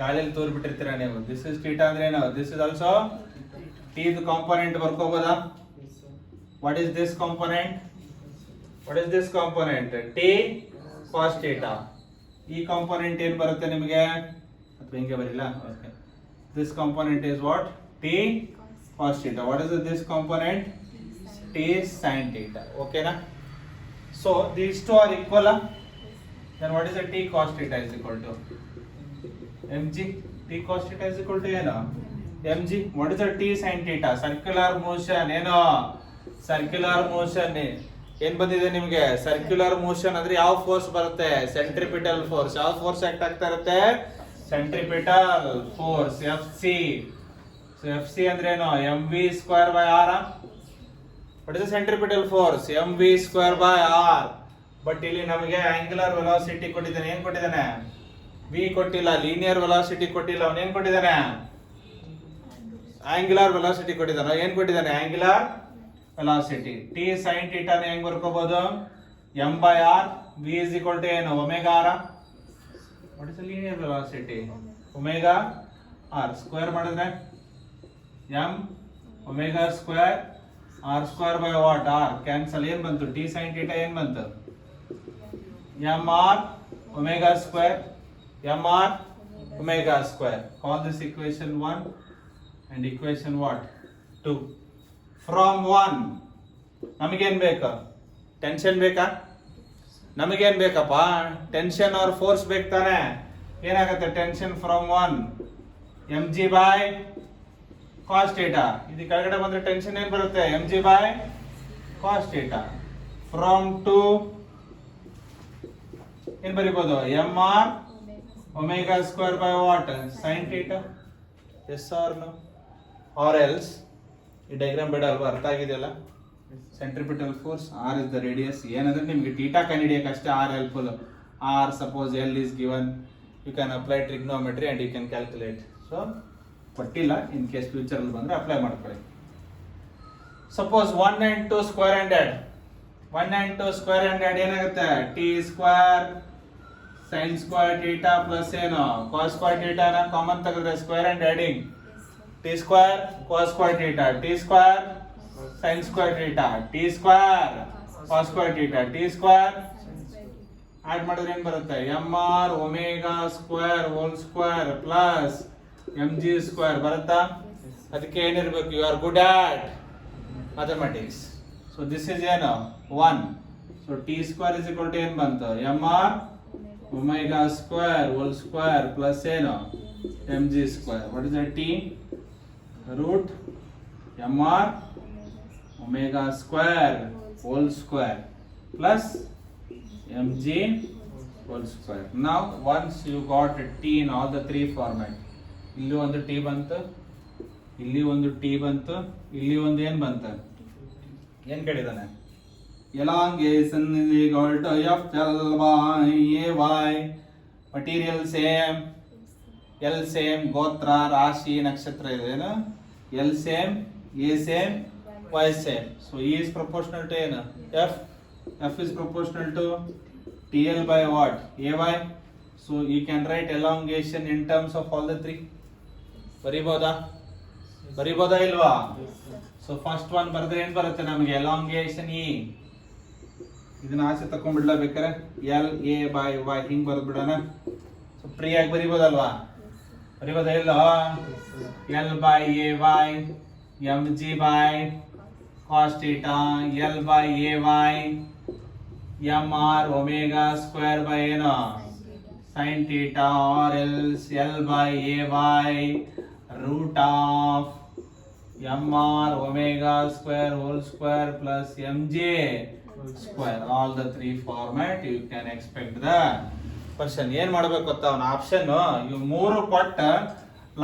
ಗಾಳಿಯಲ್ಲಿ ತೋರ್ ಬಿಟ್ಟಿರ್ತೀರಾ ನೀವು. ದಿಸ್ ಇಸ್ ಟೀಟಾ ಅಂದ್ರೆ ಏನು, ದಿಸ್ ಇಸ್ ಆಲ್ಸೋ ಟಿ. ಇದು ಕಾಂಪೋನೆಂಟ್ ಬರ್ಕೋಬೋದಾ, what is this component, what is this component T cos theta. ಈ ಕಾಂಪೋನೆಂಟ್ ಏನ್ ಬರುತ್ತೆ ನಿಮಗೆ, ಅಥವಾ ಹಿಂಗೆ ಬರಿಲ್ಲ, okay. This component is what T cos theta. What is this component T sin theta. ಓಕೆನಾ. So these two are equal. Then what is the t cos theta is equal to mg. T cos theta is equal to ಏನು mg. What is the t sin theta? Circular motion. ಏನು circular motion. ಏನ್ ಬಂದಿದೆ ನಿಮಗೆ, circular motion ಅಂದ್ರೆ ಯಾವ force ಬರುತ್ತೆ, centripetal force. ಯಾವ force act ಆಗ್ತಾ ಇರುತ್ತೆ, centripetal force Fc. So Fc ಅಂದ್ರೆ ಏನು, mv square by r. What is the centripetal force? mv square by r. But ಇಲ್ಲಿ ನಮಗೆ ಆಂಗುಲರ್ ವೆಲಾಸಿಟಿ ಕೊಟ್ಟಿದ್ದಾನೆ. ಏನ್ ಕೊಟ್ಟಿದ್ದಾನೆ, v ಕೊಟ್ಟಿಲ್ಲ. ಲೀನಿಯರ್ ವೆಲಾಸಿಟಿ ಕೊಟ್ಟಿಲ್ಲ, ಅವನು ಏನ್ ಕೊಟ್ಟಿದ್ದಾನೆ, ಆಂಗುಲರ್ ವೆಲಾಸಿಟಿ ಕೊಟ್ಟಿದ್ದಾನೆ. ಏನ್ ಕೊಟ್ಟಿದ್ದಾನೆ, angular velocity. t sin theta ನ ಹೆಂಗ್ ಬರ್ಕೋಬಹುದು, m by r. v is equal to ಏನು, omega r. What is the linear velocity? Omega r. Square ಮಾಡಿದ್ರೆ m omega square r square by what, r cancel. ಏನ್ ಬಂತು, t sin theta ಏನ್ ಬಂತು, mr omega square, mr omega square. Call this equation 1 and equation what 2. From 1 ನಮಗೇನ್ ಬೇಕಾ, tension ಬೇಕಾ, ನಮಗೇನ್ ಬೇಕಪ್ಪ, ಟೆನ್ಷನ್ ಆರ್ ಫೋರ್ಸ್ ಬೇಕು ತಾನೆ. ಏನಾಗುತ್ತೆ, tension from 1 mg by cos theta. ಇದು ಕೆಳಗಡೆ ಬಂದ್ರೆ ಟೆನ್ಷನ್ ಏನ್ ಬರುತ್ತೆ, mg by cos theta. From 2 ಏನ್ ಬರಿಬಹುದು, mr omega square by what sin theta. yes or no, or else. ಈ ಡಯಾಗ್ರಾಮ್ ಬೇಡ ಅಲ್ವಾ, ಅರ್ಥ ಆಗಿದೆಯಲ್ಲ. Centripetal force, r is the radius. ಏನಂದ್ರೆ ನಿಮಗೆ ಥೀಟಾ ಕಂಡುಹಿಡಿಯಕ್ಕೆ ಅಷ್ಟೇ r helpful. r suppose L is given, you can apply trigonometry and you can calculate. So ಕೊಟ್ಟಿಲ್ಲ, in case future ಅಲ್ಲಿ ಬಂದ್ರೆ ಅಪ್ಲೈ ಮಾಡ್ಕೊಳ್ಳಿ. Suppose 1 and 2 square handed, 1 and 2 square handed ಏನಾಗುತ್ತೆ, T square sin square theta plus ಏನು cos square theta ನ common ತೆಗೆದ್ರೆ square and adding T square cos square theta, T square sin square theta, T square cos square theta, T square add ಮಾಡಿದ್ರೆ ಏನ್ ಬರುತ್ತೆ, M R omega square whole square plus mg square ಬರುತ್ತಾ. ಅದಕ್ಕೆ ಏನಿರಬೇಕು, you are good at mathematics. So this is ಏನು 1. So T square is equal to ಏನ್ ಬಂತು, M R omega square whole square plus ಏನು mg square. What is the T, root M R omega square whole square plus mg whole square. Now once you got t in all the three format, ಇಲ್ಲಿ ಒಂದು t ಬಂತು, ಇಲ್ಲಿ ಒಂದು T ಬಂತು, ಇಲ್ಲಿ ಒಂದು ಏನ್ ಬಂತ, ಏನ್ ಕೇಳಿದಾನೆ, elongation is equal to FL by AY, material same, L same, ಗೋತ್ರ ರಾಶಿ ನಕ್ಷತ್ರ ಇದೇನು, L same, A same, Y same. So E is proportional to ಏನು, F is proportional to TL by what, AY. So you can write elongation in terms of all the three. ಬರಿಬೋದಾ ಇಲ್ವಾ? So first one ಬರೆದ್ರೆ ಏನ್ ಬರುತ್ತೆ ನಮಗೆ, elongation E. ಇದನ್ನ ಆಚೆ ತಕೊಂಡ್ಬಿಡ್ಲಾ ಬೇಕಾರೆ, L A by Y ಹಿಂಗ್ ಬರ್ದ್ಬಿಡೋಣ. ಸೊ ಫ್ರೀಯಾಗಿ ಬರಿಬೋದಲ್ವಾ, ಬರಿಬೋದಾ ಇಲ್ವಾ? L by AY mg by cos theta, L by AY mr omega square by ಏನು sin theta, or else L by AY root of mr omega square whole square plus mj square. All the three format you can expect the question. ಏನ್ ಮಾಡ್ಬೇಕು ಗೊತ್ತಾ, ಅವನ option ಇವು ಮೂರು ಕೊಟ್ಟ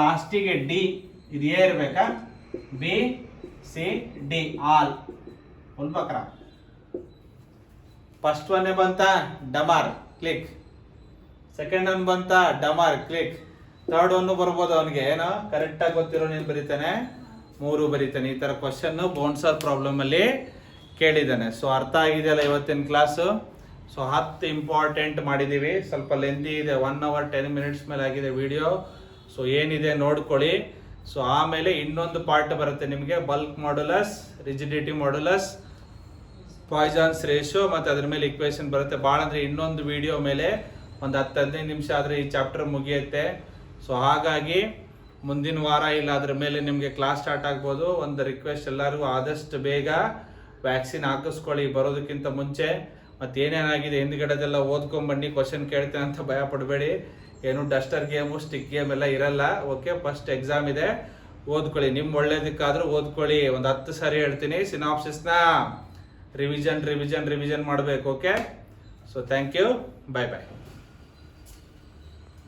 ಲಾಸ್ಟಿಗೆ D ಇದು ಏ ಇರ್ಬೇಕಾ, ಬಿ ಸಿ ಡಿ ಆಲ್ ಉಲ್ಬಕ್ರ. ಫಸ್ಟ್ ಒನ್ ಬಂತ ಡಮಾರ್ ಕ್ಲಿಕ್, ಸೆಕೆಂಡ್ ಒನ್ ಬಂತ ಡಮಾರ್ ಕ್ಲಿಕ್, ಥರ್ಡ್ ಒನ್ ಬರ್ಬೋದು ಅವನಿಗೆ ಏನೋ ಕರೆಕ್ಟ್ ಆಗಿ ಗೊತ್ತಿರೋ ನೀನು ಬರೀತಾನೆ, ಮೂರು ಬರೀತಾನೆ. ಈ ತರ ಕ್ವಶನ್ ಬೌನ್ಸರ್ ಪ್ರಾಬ್ಲಮ್ ಅಲ್ಲಿ ಕೇಳಿದ್ದಾನೆ. ಸೊ ಅರ್ಥ ಆಗಿದೆಯಲ್ಲ ಇವತ್ತಿನ ಕ್ಲಾಸು. ಸೊ 10 ಇಂಪಾರ್ಟೆಂಟ್ ಮಾಡಿದೀವಿ, ಸ್ವಲ್ಪ ಲೆಂದಿ ಇದೆ, 1 hour 10 minutes ಮೇಲೆ ಆಗಿದೆ ವಿಡಿಯೋ. ಸೊ ಏನಿದೆ ನೋಡ್ಕೊಳ್ಳಿ. ಸೊ ಆಮೇಲೆ ಇನ್ನೊಂದು ಪಾರ್ಟ್ ಬರುತ್ತೆ ನಿಮಗೆ, bulk modulus, rigidity modulus, Poisson's ratio, ಮತ್ತೆ ಅದ್ರ ಮೇಲೆ ಇಕ್ವೇಶನ್ ಬರುತ್ತೆ. ಭಾಳ ಅಂದ್ರೆ ಇನ್ನೊಂದು ವಿಡಿಯೋ ಮೇಲೆ ಒಂದು 10-15 ನಿಮಿಷ ಆದರೆ ಈ ಚಾಪ್ಟರ್ ಮುಗಿಯುತ್ತೆ. ಸೊ ಹಾಗಾಗಿ ಮುಂದಿನ ವಾರ ಇಲ್ಲ ಅದ್ರ ಮೇಲೆ ನಿಮಗೆ ಕ್ಲಾಸ್ ಸ್ಟಾರ್ಟ್ ಆಗ್ಬೋದು. ಒಂದು ರಿಕ್ವೆಸ್ಟ್, ಎಲ್ಲರಿಗೂ ಆದಷ್ಟು ಬೇಗ ವ್ಯಾಕ್ಸಿನ್ ಹಾಕಿಸ್ಕೊಳ್ಳಿ ಬರೋದಕ್ಕಿಂತ ಮುಂಚೆ. ಮತ್ತು ಏನೇನಾಗಿದೆ ಹಿಂದ್ಗಡೆದೆಲ್ಲ ಓದ್ಕೊಂಬನ್ನಿ, ಕ್ವಶನ್ ಕೇಳ್ತೇನೆ ಅಂತ ಭಯ ಪಡಬೇಡಿ. ಏನು ಡಸ್ಟರ್ ಗೇಮು, ಸ್ಟಿಕ್ ಗೇಮ್ ಎಲ್ಲ ಇರಲ್ಲ. ಓಕೆ, ಫಸ್ಟ್ ಎಕ್ಸಾಮ್ ಇದೆ, ಓದ್ಕೊಳ್ಳಿ. ನಿಮ್ಮ ಒಳ್ಳೇದಕ್ಕಾದ್ರೂ ಓದ್ಕೊಳ್ಳಿ. ಒಂದು 10 ಸಾರಿ ಹೇಳ್ತೀನಿ, ಸಿನಾಪ್ಸಿಸ್ನ ರಿವಿಷನ್ ಮಾಡಬೇಕು. Okay, so thank you, bye bye.